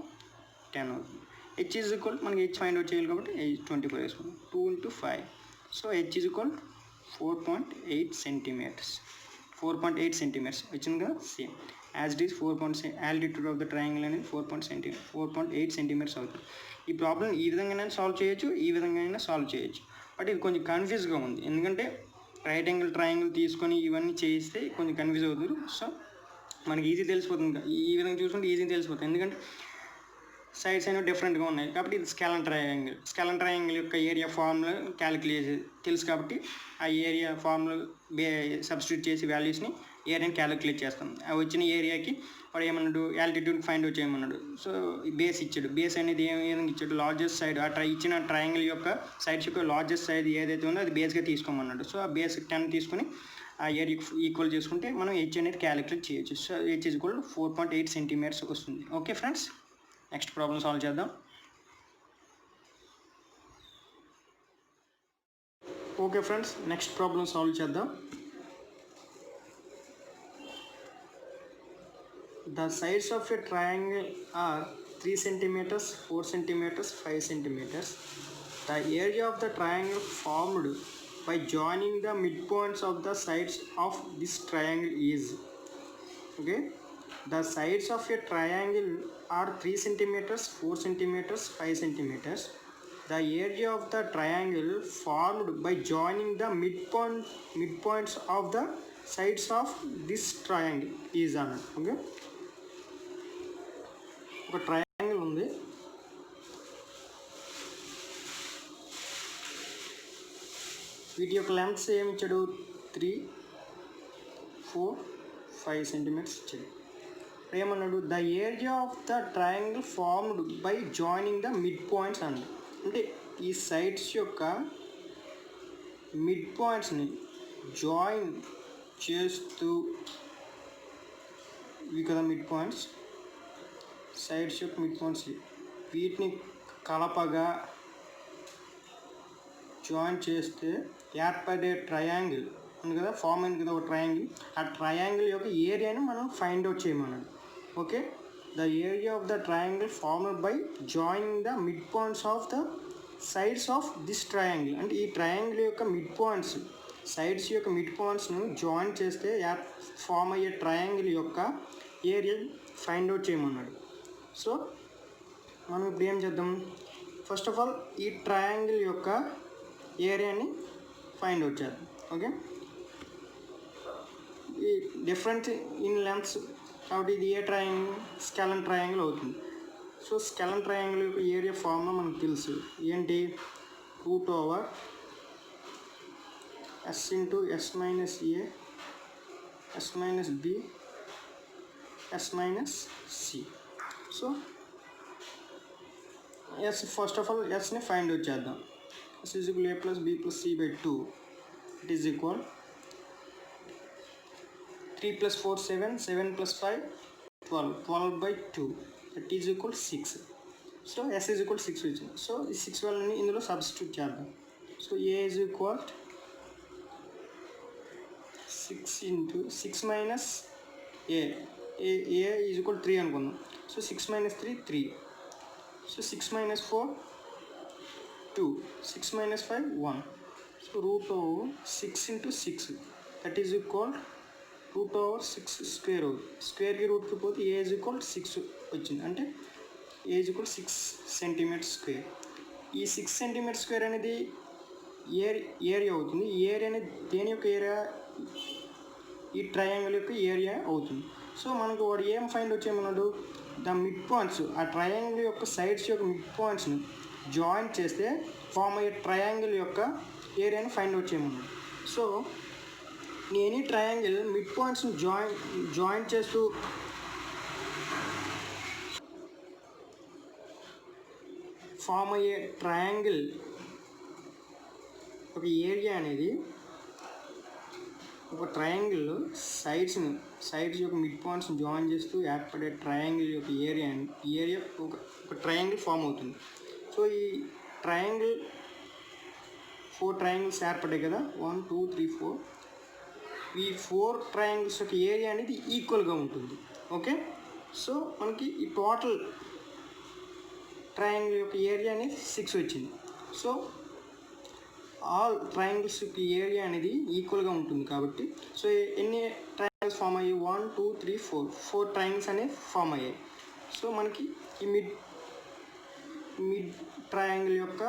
10 అవుతుంది. హెచ్ ఈజ్ ఈక్వల్, మనకి హెచ్ ఫైండ్ అవుట్ చేయాలి కాబట్టి 24 వేసుకుంటాం. 2 into 5. So H is equal 4.8 centimeters. 4.8 centimeters వచ్చింది కదా, same as it is 4. Altitude of the triangle అనేది 4.8 సెంటీమీటర్స్ అవుతుంది. ఈ ప్రాబ్లం ఈ విధంగానే సాల్వ్ చేయొచ్చు, ఈ విధంగా సాల్వ్ చేయొచ్చు. బట్ ఇది కొంచెం కన్ఫ్యూజ్గా ఉంది, ఎందుకంటే రైట్ యాంగిల్ ట్రయాంగిల్ తీసుకొని ఇవన్నీ చేస్తే కొంచెం కన్ఫ్యూజ్ అవుతుంది. సో మనకి ఈజీ తెలిసిపోతుంది, ఈ విధంగా చూసుకుంటే ఈజీ తెలిసిపోతుంది, ఎందుకంటే సైడ్స్ అనేవి డిఫరెంట్గా ఉన్నాయి కాబట్టి. ఇది స్కాలన్ ట్రయాంగిల్ యొక్క ఏరియా ఫార్ములా క్యాలిక్యులేట్ తెలుసు కాబట్టి ఆ ఏరియా ఫార్ములా సబ్స్టిట్యూట్ చేసి వాల్యూస్ని ఏరియాని క్యాలిక్యులేట్ చేస్తాం. ఆ వచ్చిన ఏరియాకి వాడు ఏమన్నాడు, ఆల్టిట్యూడ్ ఫైండ్ అవుట్ చేయమన్నాడు. సో బేస్ ఇచ్చాడు. బేస్ అనేది ఏ విధంగా ఇచ్చాడు, లార్జెస్ట్ సైడ్ ఇచ్చిన ట్రయాంగిల్ యొక్క సైడ్స్ యొక్క లార్జెస్ట్ సైడ్ ఏదైతే ఉందో అది బేస్గా తీసుకోమన్నాడు. సో ఆ బేస్ 10 తీసుకొని ఆ ఏరియాకి ఈక్వల్ చేసుకుంటే మనం హెచ్ అనేది క్యాలిక్యులేట్ చేయొచ్చు. So H is equal 4.8 centimetres వస్తుంది. Okay friends, next problem solve చేద్దాం. Okay friends, next problem solve చేద్దాం. The sides of a triangle are 3 centimeters, 4 centimeters, 5 centimeters. The area of the triangle formed by joining the midpoints of the sides of this triangle is. Okay, the sides of a triangle are 3 centimeters, 4 centimeters, 5 centimeters. The area of the triangle formed by joining the midpoints of the sides of this triangle is అన్నట్టు. ఓకే, ఒక ట్రయాంగిల్ ఉంది, వీటి యొక్క లెంగ్త్స్ ఏమి ఇచ్చాడు, 3, 4, 5 సెంటీమీటర్స్ ఇచ్చాడు. ఏమన్నాడు, the area of the triangle formed by joining the mid points అన్నాడు. అంటే ఈ సైడ్స్ యొక్క మిడ్ పాయింట్స్ని జాయిన్ చేస్తూ, ఇవి కదా మిడ్ పాయింట్స్, సైడ్స్ యొక్క మిడ్ పాయింట్స్, వీటిని కలపగా జాయిన్ చేస్తే ఏర్పడే ట్రయాంగిల్ ఉంది కదా, ఫామ్ అయింది కదా ఒక ట్రయాంగిల్. ఆ ట్రయాంగిల్ యొక్క ఏరియాని మనం ఫైండ్ అవుట్ చేయమన్నాడు. Okay, the area of the triangle formed by joining the mid points of the sides of this triangle. అంటే ఈ ట్రయాంగిల్ యొక్క మిడ్ పాయింట్స్, సైడ్స్ యొక్క మిడ్ పాయింట్స్ను జాయిన్ చేస్తే ఫామ్ అయ్యే ట్రయాంగిల్ యొక్క ఏరియా ఫైండ్ అవుట్ చేయమన్నాడు. సో మనం ఇప్పుడు ఏం చేద్దాం, ఫస్ట్ ఆఫ్ ఆల్ ఈ ట్రయాంగిల్ యొక్క ఏరియాని ఫైండ్ అవుట్ చేద్దాం. ఓకే, ఈ డిఫరెంట్ ఇన్ లెంగ్త్స్ కాబట్టి ఇది ఏ ట్రయాంగిల్, స్కాలన్ ట్రయాంగిల్ అవుతుంది. సో స్కాలన్ ట్రయాంగిల్ యొక్క ఏరియా ఫార్ములా మనకు తెలుసు, ఏంటి, √s into s minus a s minus b s minus c. So s, first of all ఎస్ని ఫైండ్ అవుట్ చేద్దాం. s is equal a plus b plus c by 2. It is equal 3 + 4 7, 7 + 5 12, 12 by 2. That is equal 6. So s is equal 6 వచ్చింది. సో ఈ 6 వాళ్ళని ఇందులో సబ్స్టిట్యూట్ చేద్దాం. So a is equal 6 into 6 minus a is equal to 3 అనుకుందాం. So 6 minus 3 3. So 6 minus 4 2. 6 minus 5 1. So root over 6 into 6 that is equal root over 6 square అవుతుంది. స్క్వేర్కి రూట్కి పోతే a is equal to 6 వచ్చింది, అంటే a is equal to 6 centimeter square. ఈ 6 centimeter square అనేది ఏరియా అవుతుంది. ఈ ఏరియా అనేది దేని యొక్క ఏరియా? ఈ ట్రయాంగిల్ యొక్క ఏరియా అవుతుంది. సో మనకు వాడు ఏం ఫైండ్ వచ్చేయమన్నాడు? ద మిడ్ పాయింట్స్, ఆ ట్రయాంగిల్ యొక్క సైడ్స్ యొక్క మిడ్ పాయింట్స్ని జాయింట్ చేస్తే ఫామ్ అయ్యే ట్రయాంగిల్ యొక్క ఏరియాని ఫైండ్ అవుట్ చేయమన్నాడు. సో ఎనీ ట్రయాంగిల్ మిడ్ పాయింట్స్ని జాయింట్ చేస్తూ ఫామ్ అయ్యే ట్రయాంగిల్ ఒక ఏరియా అనేది, ఒక ట్రయాంగిల్ సైడ్స్ యొక్క మిడ్ పాయింట్స్ని జాయిన్ చేస్తూ ఏర్పడే ట్రయాంగిల్ యొక్క ఏరియా ఒక ట్రయాంగిల్ ఫామ్ అవుతుంది. సో ఈ ట్రయాంగిల్ 4 ట్రయాంగిల్స్ ఏర్పడ్డాయి కదా, 1 2 3 4. ఈ 4 ట్రయాంగిల్స్ యొక్క ఏరియా అనేది ఈక్వల్గా ఉంటుంది. ఓకే, సో మనకి ఈ టోటల్ ట్రయాంగిల్ యొక్క ఏరియా అనేది 6 వచ్చింది. సో ఆల్ ట్రయాంగిల్స్ యొక్క ఏరియా అనేది ఈక్వల్గా ఉంటుంది కాబట్టి, సో ఎన్ని ట్రయాంగిల్స్ ఫామ్ అయ్యాయి? 1 2 3 4 ట్రయాంగిల్స్ అనేవి ఫామ్ అయ్యాయి. సో మనకి ఈ మిడ్ ట్రయాంగిల్ యొక్క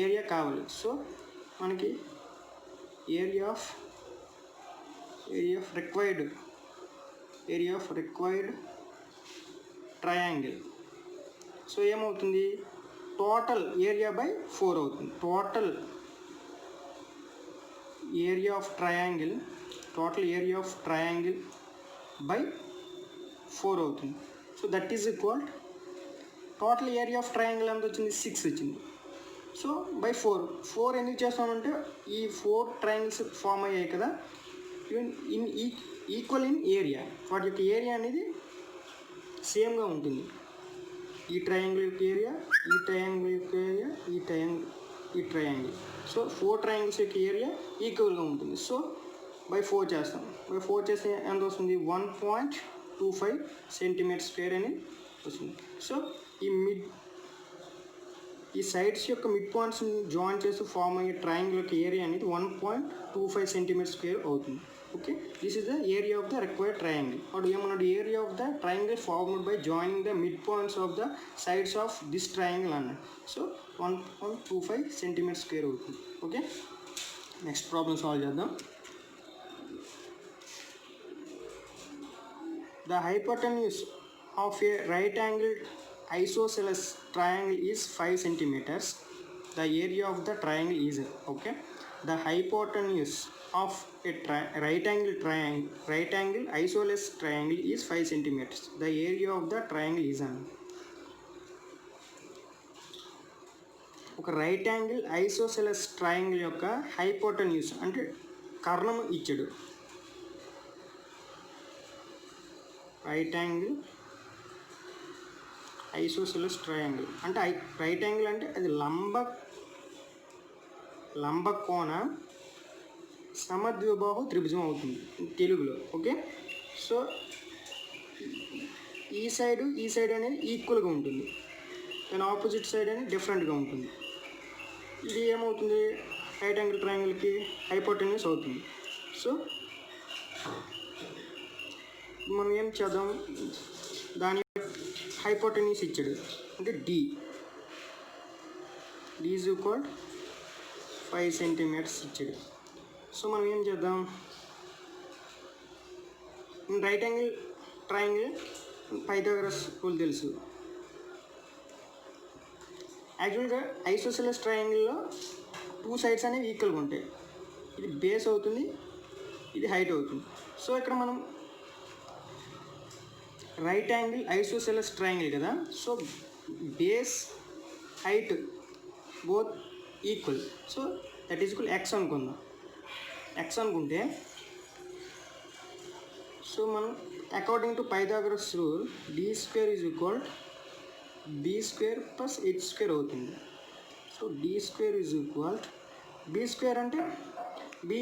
ఏరియా కావాలి. సో మనకి area of required triangle. So ఏమవుతుంది? టోటల్ ఏరియా బై 4 అవుతుంది. Total area of triangle by 4 అవుతుంది. So that is equal total area of triangle ఎంత వచ్చింది? 6 వచ్చింది. సో బై 4 ఎందుకు చేస్తామంటే ఈ 4 ట్రయాంగిల్స్ ఫామ్ అయ్యాయి కదా, ఈక్వల్ ఇన్ ఏరియా, వాటి యొక్క ఏరియా అనేది సేమ్గా ఉంటుంది. ఈ ట్రయాంగిల్ యొక్క ఏరియా, ఈ ట్రయాంగిల్ యొక్క ఏరియా, ఈ ట్రయాంగిల్. సో 4 ట్రయాంగిల్స్ యొక్క ఏరియా ఈక్వల్గా ఉంటుంది. సో బై 4 చేస్తాం. బై 4 చేస్తే ఎంత వస్తుంది? 1.25 సెంటీమీటర్ స్క్వేర్ అనేది వస్తుంది. సో ఈ సైడ్స్ యొక్క మిడ్ పాయింట్స్ని జాయిన్ చేస్తూ ఫామ్ అయ్యే ట్రయాంగిల్ యొక్క ఏరియా అనేది 1.25 సెంటీమీటర్ స్క్వేర్ అవుతుంది. Okay, this is the area of the required triangle. వాడు ఏమన్నాడు? Area of the triangle formed by joining the mid points of the sides of this triangle అన్నాడు. సో 1.25 సెంటీమీటర్ స్క్వేర్ అవుతుంది. ఓకే, నెక్స్ట్ ప్రాబ్లమ్ సాల్వ్ చేద్దాం. The hypotenuse of a right angle isosceles triangle is 5 centimeters. The area of the triangle is, okay, the hypotenuse of a right angle isosceles triangle is 5 centimeters. The area of the triangle is ఒక రైట్ యాంగిల్ ఐసోసెలస్ ట్రయాంగిల్ యొక్క హైపోటెన్యూస్ అంటే కర్ణం ఇచ్చాడు. రైట్ యాంగిల్ ఐసోసెలస్ ట్రయాంగిల్ అంటే రైట్ యాంగిల్ అంటే అది లంబకోణ సమద్విబాహు త్రిభుజం అవుతుంది తెలుగులో. ఓకే, సో ఈ సైడ్ అనేది ఈక్వల్గా ఉంటుంది, దాని ఆపోజిట్ సైడ్ అనేది డిఫరెంట్గా ఉంటుంది. ఇది ఏమవుతుంది? రైట్ యాంగిల్ ట్రయాంగిల్కి హైపోటెన్యూస్ అవుతుంది. సో మనం ఏం చేద్దాం? దాని హైపోటెన్యూస్ ఇచ్చాడు అంటే డి ఈజ్ ఈక్వల్ 5 సెంటీమీటర్స్ ఇచ్చాడు. సో మనం ఏం చేద్దాం? Right angle triangle Pythagoras rule తెలుసు. యాక్చువల్గా ఐసోసెలస్ ట్రయాంగిల్లో 2 సైడ్స్ అనేవి ఈక్వల్గా ఉంటాయి. ఇది బేస్ అవుతుంది, ఇది హైట్ అవుతుంది. సో ఇక్కడ మనం రైట్ యాంగిల్ ఐసోసెలస్ ట్రయాంగిల్ కదా, so base height both equal. So that is equal x అనుకుందాం. ఎక్స్ అనుకుంటే సో మనం according to Pythagoras rule d square is equal B square plus H square అవుతుంది. So D square is equal B square అంటే b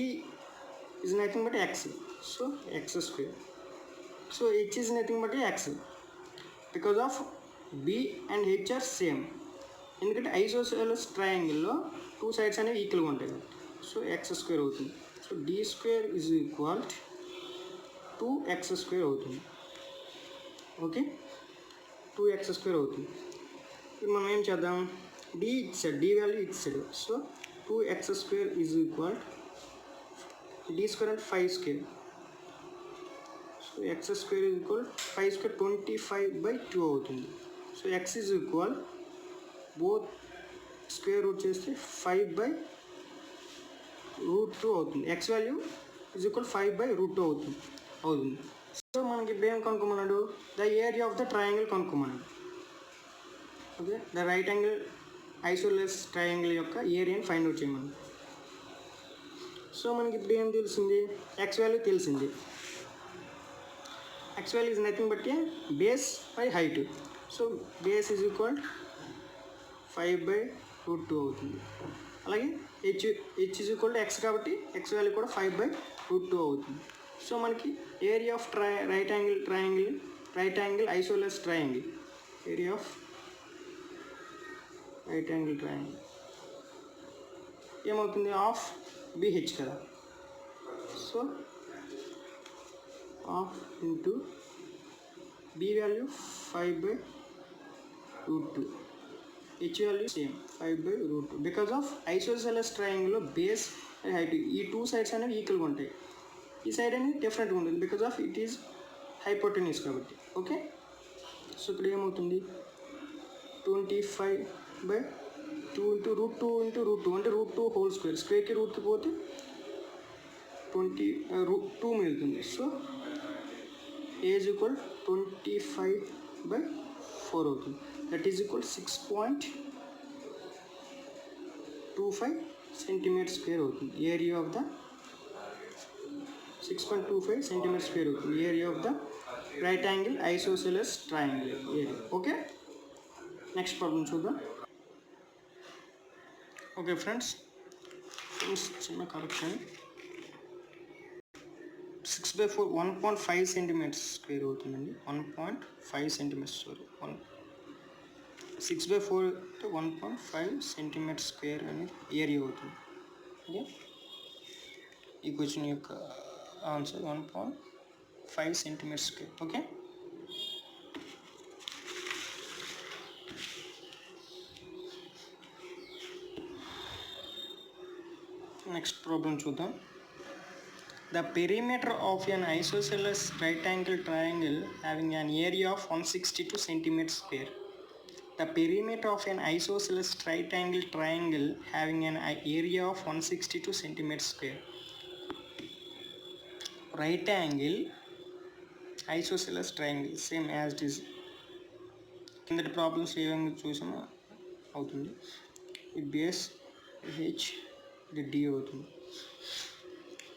is nothing but x, so x square. So h is nothing but x because of b and h are same. ఎందుకంటే ఐసోసెలస్ ట్రయాంగిల్లో టూ సైడ్స్ అనేవి ఈక్వల్గా ఉంటాయి కదా, సో ఎక్స్ స్క్వేర్ అవుతుంది. So D square is equal to X square అవుతుంది. ఓకే, 2x స్క్వేర్ అవుతుంది. ఇప్పుడు మనం ఏం చేద్దాం, డి ఇచ్చాడు, డి వాల్యూ ఇచ్చాడు. So 2x square is equal D square అంటే 5 square. So X square is equal 5 square 25/2 అవుతుంది. So X is equal both square root చేస్తే 5/√2 అవుతుంది. ఎక్స్ వాల్యూ ఈజ్ ఈక్వల్ 5/√2 అవుతుంది. సో మనకి ఇప్పుడు ఏం కనుక్కోమన్నాడు, the area of the triangle కనుక్కోమన్నాడు. Okay, the right angle isosceles triangle యొక్క ఏరియాని ఫైండ్ అవుట్ చేయమన్నాడు. సో మనకి ఇప్పుడు ఏం తెలిసింది, ఎక్స్ వాల్యూ తెలిసింది. X value is nothing but a base by height. So base is equal 5/√2 అవుతుంది. అలాగే h is equal to x కాబట్టి ఎక్స్ వాల్యూ కూడా 5/√2 అవుతుంది. సో మనకి area of right angle isosceles triangle, area of right angle triangle ఏమవుతుంది, ఆఫ్ బిహెచ్ కదా. So half into b value 5/√2, h value same 5/√2. Because of isosceles ట్రయాంగిల్లో బేస్ అండ్ హైట్ ఈ టూ సైడ్స్ అనేవి ఈక్వల్గా ఉంటాయి. ఈ సైడ్ అనేది డిఫరెంట్గా ఉంటుంది because of it is hypotenuse కాబట్టి. ఓకే, సో ఇప్పుడు ఏమవుతుంది, 25/2 ఇంటూ √2 అంటే √2 హోల్ స్క్వేర్. స్క్వేర్కి రూట్కి పోతే 2 మిగులుతుంది. సో ఏజ్ ఈక్వల్ 25/4 అవుతుంది. That is equal 6.25 centimetre square అవుతుంది. Area of the 6.25 centimetre square అవుతుంది. Area of the right angle isosceles triangle area. Okay, next problem చూద్దాం. ఓకే ఫ్రెండ్స్, చిన్న కరెక్షన్, 6/4 1.5 సెంటీమీటర్స్ స్క్వేర్ అవుతుందండి. 1.5 సెంటీమీటర్స్, సారీ 6/4 అంటే 1.5 సెంటీమీటర్ స్క్వేర్ అనేది ఏరియా అవుతుంది. ఓకే, ఈ క్వశ్చన్ యొక్క answer 1.5 centimetre square. Okay, next problem చూద్దాం. The perimeter of an isosceles right angle triangle having an area of 162 centimeters square. The perimeter of an isosceles right angle triangle having an area of 162 centimeters square. Right angle isosceles triangle same as it is కిందటి ప్రాబ్లమ్స్ ఏ విధంగా చూసామో అవుతుంది. ఈ బేస్ హెచ్, ఇది డి అవుతుంది.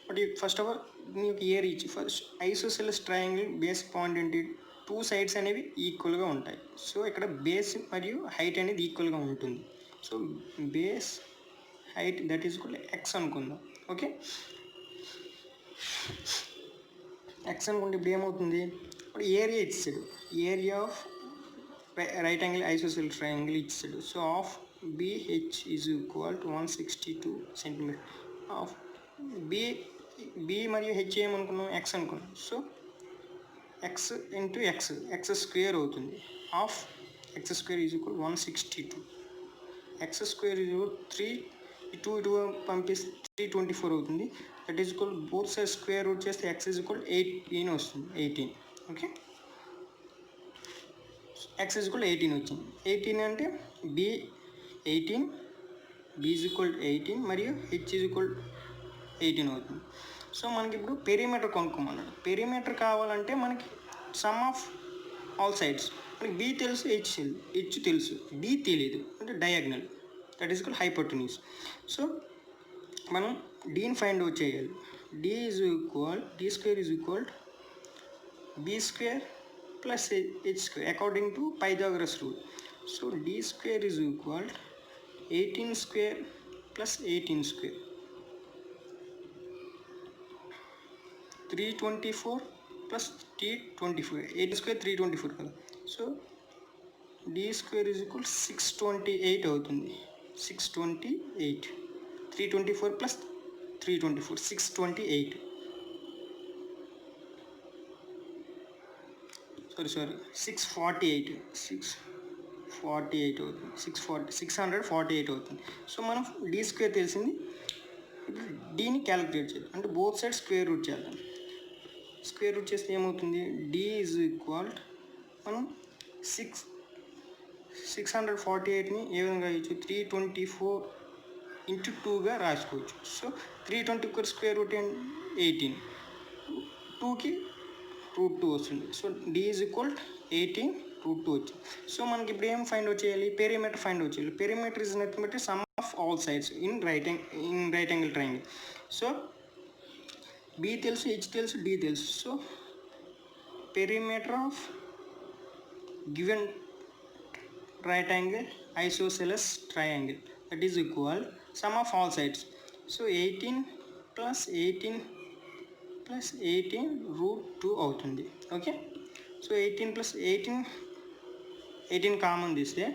బట్ ఫస్ట్ ఆఫ్ ఆల్ మీకు ఏరియా ఇచ్చి first isosceles triangle base point ఏంటి, టూ సైడ్స్ అనేవి ఈక్వల్గా ఉంటాయి. సో ఇక్కడ బేస్ మరియు హైట్ అనేది ఈక్వల్గా ఉంటుంది. So base height that is equal x అనుకుందాం. ఓకే, ఎక్స్ అనుకుంటే ఇప్పుడు ఏమవుతుంది, ఇప్పుడు ఏరియా ఇచ్చాడు, area of right angle isosceles triangle ఇచ్చాడు. So half b h is equal to 162 centimetre. Half b మరియు హెచ్ ఏమనుకున్నాం, ఎక్స్ అనుకున్నాం. So x into x square అవుతుంది. Half x square is equal 162. X square is equal 3, ఇటు పంపిస్తే 324 అవుతుంది. That is equal both side square root చేస్తే ఎక్స్ ఈజ్ ఈక్వల్ 18 వస్తుంది. 18. ఓకే, ఎక్స్ ఈజ్ ఈక్వల్ 18 వచ్చింది. 18 అంటే బి 18, బి ఈజ్ ఈక్వల్ 18 మరియు హెచ్ ఈజ్ ఈక్వల్ 18 అవుతుంది. సో మనకి ఇప్పుడు పెరిమీటర్ కొనుక్కోమన్నాడు. పెరిమీటర్ కావాలంటే మనకి సమ్ ఆఫ్ ఆల్ సైడ్స్, మనకి బి తెలుసు, హెచ్ తెలుసు, డి తెలియదు అంటే diagonal, that is equal hypotenuse. So మనం డీని ఫైండ్ అవుట్ చేయాలి. D is equal D square is equal B square plus H square according to Pythagoras rule. So D square is equal 18 square plus 18 square. 324 plus t24, 8 square 324 కదా. So d square is equal 628 అవుతుంది. 628, 324 ప్లస్ 324 628, సారీ 648 అవుతుంది. 648 అవుతుంది. సో మనం d స్క్వేర్ తెలిసింది. ఇప్పుడు డీని క్యాలిక్యులేట్ చేద్దాం, అంటే బోత్ సైడ్ స్క్వేర్ రూట్ చేద్దాం. స్క్వేర్ రూట్ చేస్తే ఏమవుతుంది, d ఈజ్ ఈక్వల్ మనం 648ని ఏ విధంగా రాయొచ్చు, 324 ఇంటూ 2గా రాసుకోవచ్చు. సో 324 స్క్వేర్ రూట్ 18, 2కి √2 వస్తుంది. సో d ఈజ్ ఈక్వల్ 18 √2 వచ్చింది. సో మనకి ఇప్పుడు ఏం ఫైండ్ అవుట్ చేయాలి, పెరిమీటర్ ఫైండ్ అవుట్ చేయాలి. Perimeter is nothing but some of all sides in right angle triangle. So b తెలుసు, h తెలుసు, d తెలుసు. So perimeter of given right angle isosceles triangle, that is equal sum of all sides. So 18 plus 18 plus 18 √2 అవుతుంది. ఓకే, సో 18 plus 18 కామన్ తీస్తే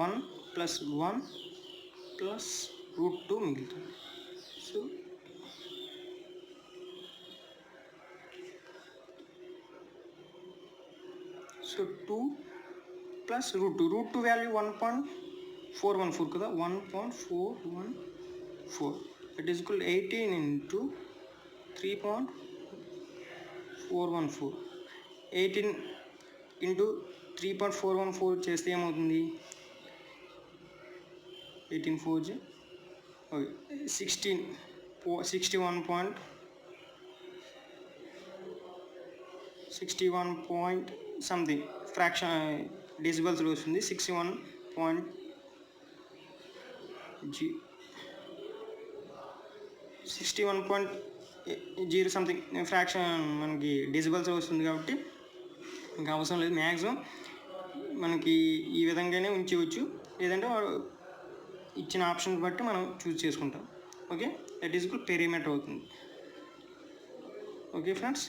1 plus 1 plus √2 మిగులుతుంది. సో 2 ప్లస్ √2 వాల్యూ 1.414 కదా, 1.414, that is equal 18 into 3.414. 18 into 3.414 చేస్తే ఏమవుతుంది, 18 4 ఓకే 61 పాయింట్ సంథింగ్ ఫ్రాక్షన్ డెసిబల్స్లో వస్తుంది. 61.0 సంథింగ్ ఫ్రాక్షన్ మనకి డెసిబల్స్ వస్తుంది. కాబట్టి ఇంకా అవసరం లేదు, మ్యాక్సిమం మనకి ఈ విధంగానే ఉంచవచ్చు, లేదంటే ఇచ్చిన ఆప్షన్స్ బట్టి మనం చూస్ చేసుకుంటాం. Okay, that is equal perimeter అవుతుంది. ఓకే ఫ్రెండ్స్,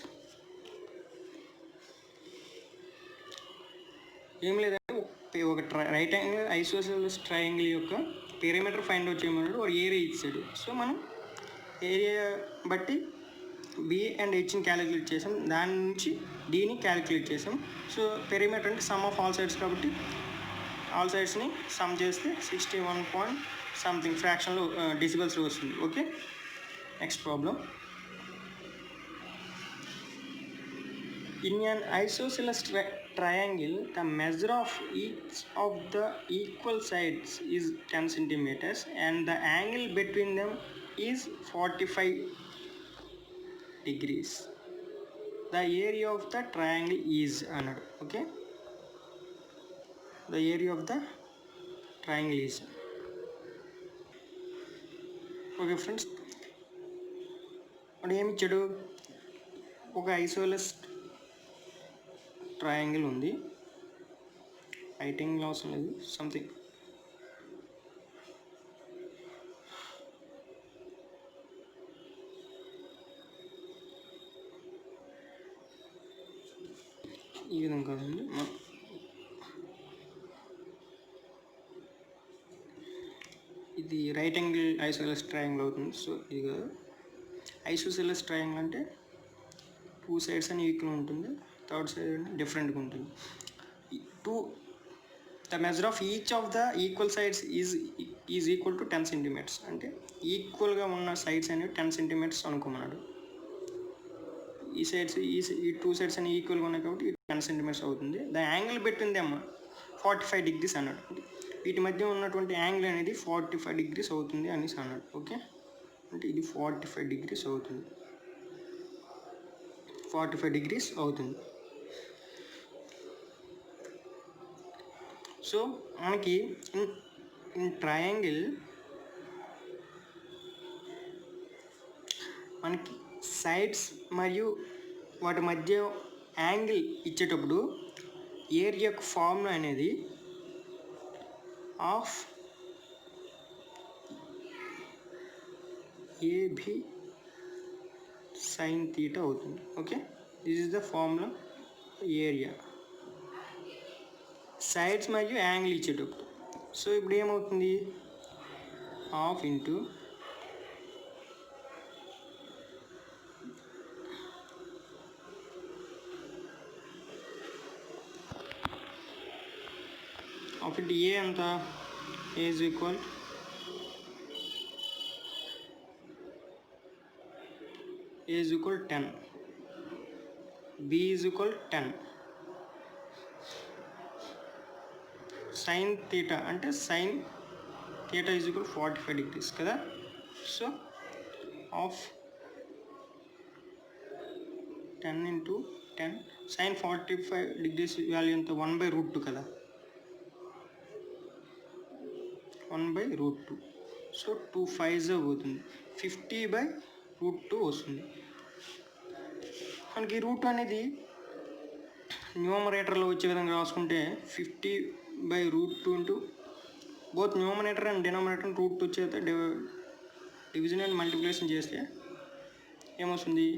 ఏం లేదంటే ఒక రైట్ యాంగిల్ ఐసోసెలస్ ట్రయాంగిల్ యొక్క పెరిమీటర్ ఫైండ్ అవుట్ చేయమన్నాడు, ఒక ఏరియా ఇచ్చాడు. సో మనం ఏరియా బట్టి బి అండ్ హెచ్ని క్యాలిక్యులేట్ చేసాం, దాని నుంచి డీని క్యాలిక్యులేట్ చేసాం. సో పెరిమీటర్ అంటే సమ్ ఆఫ్ ఆల్ సైడ్స్, కాబట్టి ఆల్ సైడ్స్ని సమ్ చేస్తే 61 పాయింట్ సంథింగ్ ఫ్రాక్షన్లో డెసిబల్స్లో వస్తుంది. Okay, next problem. In an isosceles triangle, the measure of each of the equal sides is 10 centimeters and the angle between them is 45 degrees. The area of the triangle is another. Okay, the area of the triangle is. Okay friends, what ఏమి ఇచ్చాడు, ఒక ఐసోసెలస్ ట్రయాంగిల్ ఉంది, రైట్ యాంగిల్ అవసరం లేదు, సంథింగ్ ఈ విధంగా కాదండి, ఇది రైట్ యాంగిల్ ఐసోసెలస్ ట్రయాంగిల్ అవుతుంది. సో ఇది కాదు, ఐసోసెలస్ ట్రయాంగిల్ అంటే 2 సైడ్స్ అని ఈక్వల్ ఉంటుంది, థర్డ్ సైడ్ డిఫరెంట్గా ఉంటుంది. The measure of each of the equal sides is equal to 10 centimeters. అంటే ఈక్వల్గా ఉన్న సైడ్స్ అనేవి 10 సెంటీమీటర్స్ అనుకోమన్నాడు. ఈ సైడ్స్ ఈ 2 సైడ్స్ అనేవి ఈక్వల్గా ఉన్నాయి కాబట్టి 10 సెంటీమీటర్స్ అవుతుంది. ద యాంగిల్ పెట్టింది అమ్మ 45 డిగ్రీస్ అన్నాడు, అంటే వీటి మధ్య ఉన్నటువంటి యాంగిల్ అనేది 45 డిగ్రీస్ అవుతుంది అనేసి అన్నాడు. ఓకే, అంటే ఇది 45 డిగ్రీస్ అవుతుంది, 45 డిగ్రీస్ అవుతుంది. సో మనకి ఇన్ ట్రయాంగిల్ మనకి సైడ్స్ మరియు వాటి మధ్య యాంగిల్ ఇచ్చేటప్పుడు ఏరియా యొక్క ఫార్ములా అనేది ఆఫ్ ఏబి సైన్ థీటా అవుతుంది. Okay, this is the formula area. Sides మరియు యాంగిల్ ఇచ్చేటప్పుడు. సో ఇప్పుడు ఏమవుతుంది, హాఫ్ ఇంటూ ఏ ఎంత, ఏ is equal A is equal 10, B is equal 10. Sin theta అంటే sin theta is equal 45 degrees కదా. So of 10 into 10 sin 45 degrees value ఎంత, 1/√2 కదా, 1/√2. సో 2 5s అవుతుంది, 50/√2 వస్తుంది. మనకి రూట్ అనేది న్యూమరేటర్లో వచ్చే విధంగా రాసుకుంటే 50/√2 into both numerator and denominator √2 చేత డివిజన్ అండ్ మల్టిప్లికేషన్ చేస్తే ఏమొస్తుంది,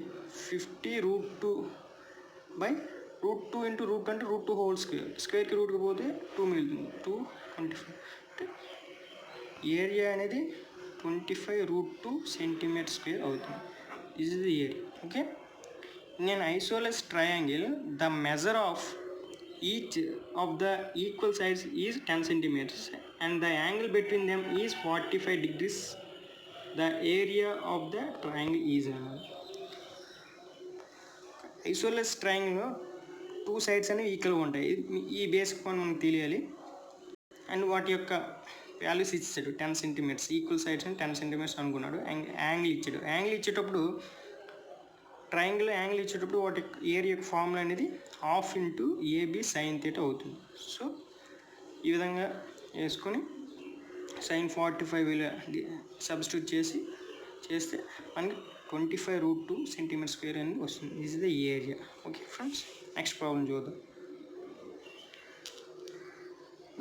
50√2/√2 ఇంటూ రూట్ అంటే √2 హోల్ స్క్వేర్కి రూట్కి పోతే 2 మిగులుతుంది, 225. అంటే ఏరియా అనేది 25√2 సెంటీమీటర్ స్క్వేర్ అవుతుంది. This is the area. Okay, in an isosceles triangle the measure of each of the equal sides is 10 centimeters and the angle between them is 45 degrees. The area of the triangle is isosceles triangle 2 sides అనేవి ఈక్వల్గా ఉంటాయి. ఈ బేసిక్ పాయింట్ మనకు తెలియాలి. అండ్ వాటి యొక్క వాల్యూస్ ఇచ్చాడు, 10 సెంటీమీటర్స్, ఈక్వల్ సైడ్స్ అని 10 సెంటీమీటర్స్ అనుకున్నాడు. యాంగిల్ ఇచ్చాడు. యాంగిల్ ఇచ్చేటప్పుడు ట్రయాంగిల్ యాంగిల్ ఇచ్చేటప్పుడు వాటి ఏరియా ఫార్ములా అనేది half into AB sine theta అవుతుంది. సో ఈ విధంగా వేసుకొని సైన్ 45 విలువ సబ్స్టిట్యూట్ చేస్తే మనకి 25√2 సెంటీమీటర్ స్క్వేర్ అనేది వస్తుంది. This is the area. Okay friends, next problem చూద్దాం.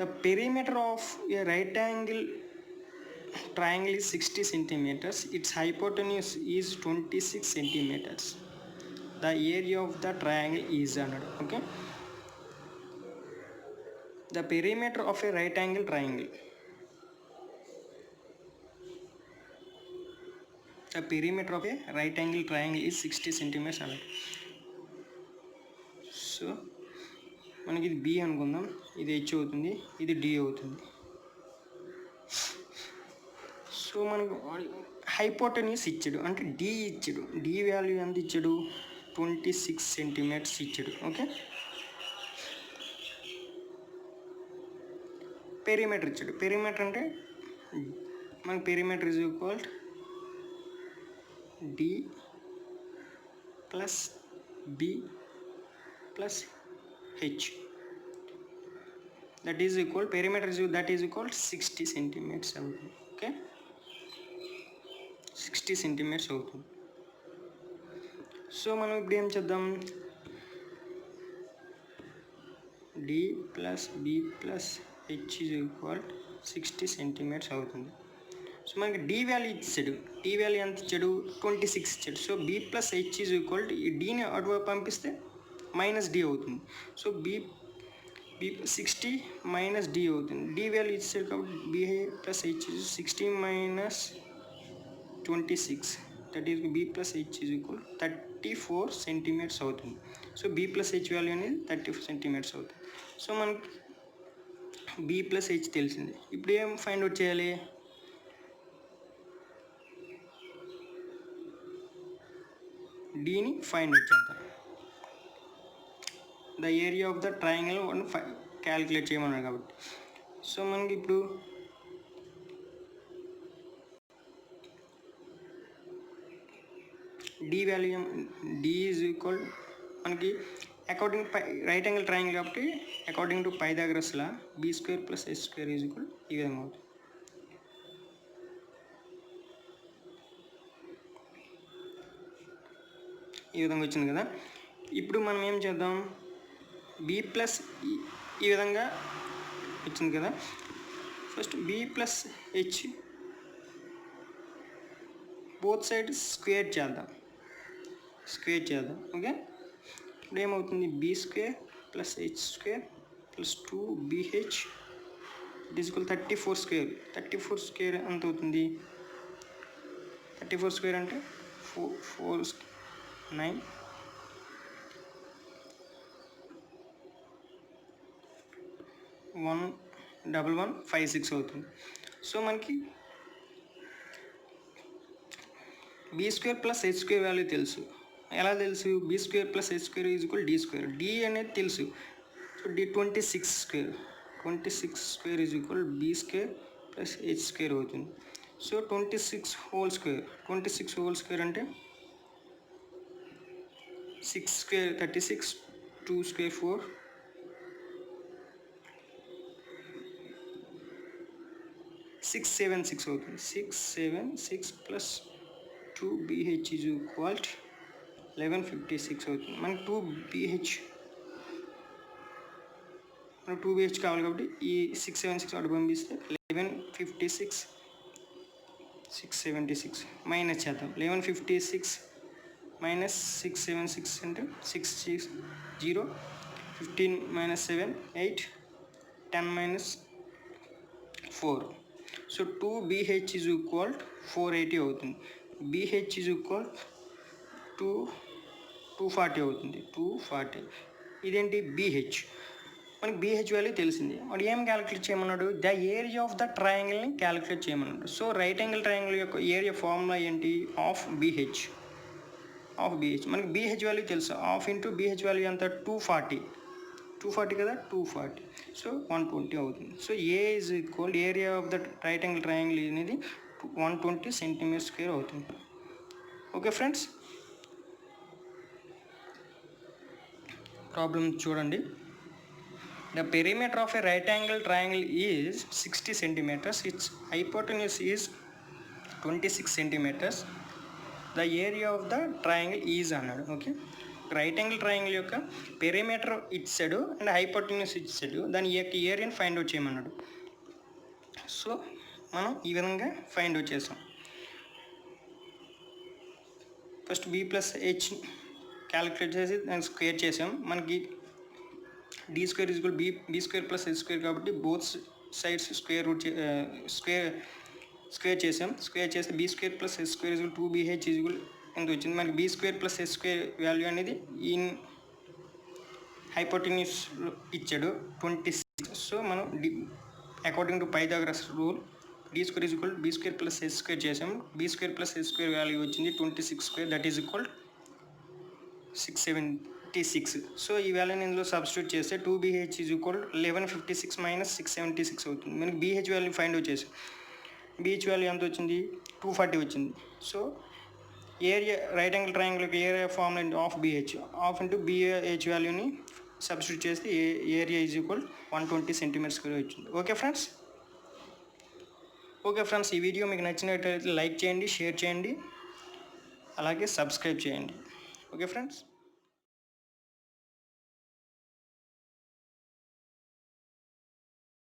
The perimeter of a right angle triangle is 60 centimeters. Its hypotenuse is 26 centimeters. The area of the triangle is another. Okay, the perimeter of a right angle triangle. The perimeter of a right angle triangle is 60 centimeters. So మనకి ఇది బి అనుకుందాం, ఇది హెచ్ అవుతుంది, ఇది డి అవుతుంది. సో మనకు హైపోటెన్యూస్ ఇచ్చాడు, అంటే డి ఇచ్చాడు. డి వాల్యూ ఎంత ఇచ్చాడు, 26 సెంటీమీటర్స్ ఇచ్చాడు. ఓకే, పెరిమీటర్ ఇచ్చాడు. పెరిమీటర్ అంటే మనకి perimeter is equal D plus B plus H, that is equal perimeter that is equal 60 centimeters అవుతుంది. ఓకే, 60 సెంటీమీటర్స్ అవుతుంది. సో మనం ఇప్పుడు ఏం చేద్దాం, D plus B plus H is equal 60 centimeters అవుతుంది. సో మనకి డి వాల్యూ ఇచ్చాడు. డి వాల్యూ ఎంత ఇచ్చాడు, 26 ఇచ్చాడు. So B plus H is equal ఈ డీని అటువైపు పంపిస్తే మైనస్ డి అవుతుంది. సో బి 60 మైనస్ డి అవుతుంది. డి వాల్యూ ఇచ్చాడు కాబట్టి b plus h 60 minus 26, that is b plus H is equal 34 centimetres అవుతుంది. So B plus h value అనేది 34 సెంటీమీటర్స్ అవుతుంది. సో మనకి బి ప్లస్ హెచ్ తెలిసింది. ఇప్పుడు ఏం ఫైండ్ అవుట్ చేయాలి, డీని ఫైండ్ అవుట్ చేద్దాం. The area of the triangle one calculate చేయమన్నారు కాబట్టి. సో మనకి ఇప్పుడు D value D is equal మనకి అకార్డింగ్ రైట్ యాంగిల్ ట్రయాంగిల్ కాబట్టి according to Pythagoras law B square plus S square is equal ఈ విధంగా అవుతుంది. ఈ విధంగా వచ్చింది కదా. ఇప్పుడు మనం ఏం చేద్దాం, బి ప్లస్ ఈ విధంగా వచ్చింది కదా. First B plus H both side square చేద్దాం. స్క్వేర్ చేద్దాం. ఓకే, ఇప్పుడు ఏమవుతుంది, B square plus H square plus 2bh equal 34 square. 34 square ఎంత అవుతుంది, 34 స్క్వేర్ అంటే 4 9 11156 అవుతుంది. సో మనకి b square plus H square value తెలుసు. ఎలా తెలుసు, b square plus H square equal D square. D అనేది తెలుసు. So d 26 square. 26 square is equal b square plus H square అవుతుంది. So 26 whole square. 26 whole square అంటే 6 స్క్వేర్ 36, 2 స్క్వేర్ 4, 676 అవుతుంది. 676 ప్లస్ 2bh ఈజ్ ఈక్వల్ 1156 అవుతుంది. మనకి 2bh కావాలి కాబట్టి ఈ 676 అటు పంపిస్తే 1156 676 మైనస్ చేద్దాం. 1156 మైనస్ 676 అంటే 6 0 15 minus 7 8 10 minus 4. So 2bh is equal 480 అవుతుంది. bh ఈజ్ ఈక్వల్ 240 అవుతుంది. 240 ఇదేంటి bh. మనకి bh వాల్యూ తెలిసింది. వాడు ఏం క్యాలిక్యులేట్ చేయమన్నాడు, ద ఏరియా ఆఫ్ ద ట్రయాంగిల్ని క్యాలిక్యులేట్ చేయమన్నాడు. సో రైట్ యాంగిల్ ట్రయాంగిల్ యొక్క ఏరియా ఫార్ములా ఏంటి, ఆఫ్ bh. మనకి bh వాల్యూ తెలుసు. హాఫ్ ఇంటూ bh వాల్యూ ఎంత, 240 కదా, 240. సో 120 అవుతుంది. So A is equal area of the right angle triangle అనేది 120 సెంటీమీటర్ స్క్వేర్ అవుతుంది. ఓకే ఫ్రెండ్స్, ప్రాబ్లం చూడండి. The perimeter of a right angle triangle is 60 centimeters. Its hypotenuse is 26 centimeters. The area of the triangle is అన్నాడు. ఓకే, రైట్ యాంగిల్ ట్రయాంగిల్ యొక్క పెరిమీటర్ ఇచ్చాడు అండ్ హైపోటెన్యూస్ ఇచ్చాడు. దాని యొక్క ఏరియాని ఫైండ్ అవుట్ చేయమన్నాడు. సో మనం ఈ విధంగా ఫైండ్ అవుట్ చేసాం. First B plus h calculate చేసి దాన్ని స్క్వేర్ చేసాం. మనకి d square is equal B square plus H square కాబట్టి both sides square root square చేసాం. స్క్వేర్ చేస్తే b square plus H square is equal 2bh is equal ఎంత వచ్చింది, మనకి b square plus H square value అనేది ఇన్ హైపోటెన్యూస్ ఇచ్చాడు 26. సో మనం according to Pythagoras rule d square is equal b square plus H square చేసాం. B square plus H square value వచ్చింది 26 square, that is equal 676. So ఈ వాల్యూని ఇందులో సబ్స్టిట్యూట్ చేస్తే 2bh ఈజ్ ఈక్వల్ 1156 మైనస్ 676 అవుతుంది. మనకి bh వాల్యూ ఫైండ్ అవుట్ చేసాం. bh వాల్యూ ఎంత వచ్చింది, 240 వచ్చింది. So area right angle triangle యొక్క area formula half bh, half into bh వాల్యూని సబ్స్టిట్యూట్ చేస్తే area is equal 120 centimetre square వచ్చింది. ఓకే ఫ్రెండ్స్, ఈ వీడియో మీకు నచ్చినట్లయితే లైక్ చేయండి, షేర్ చేయండి, అలాగే సబ్స్క్రైబ్ చేయండి. Okay friends.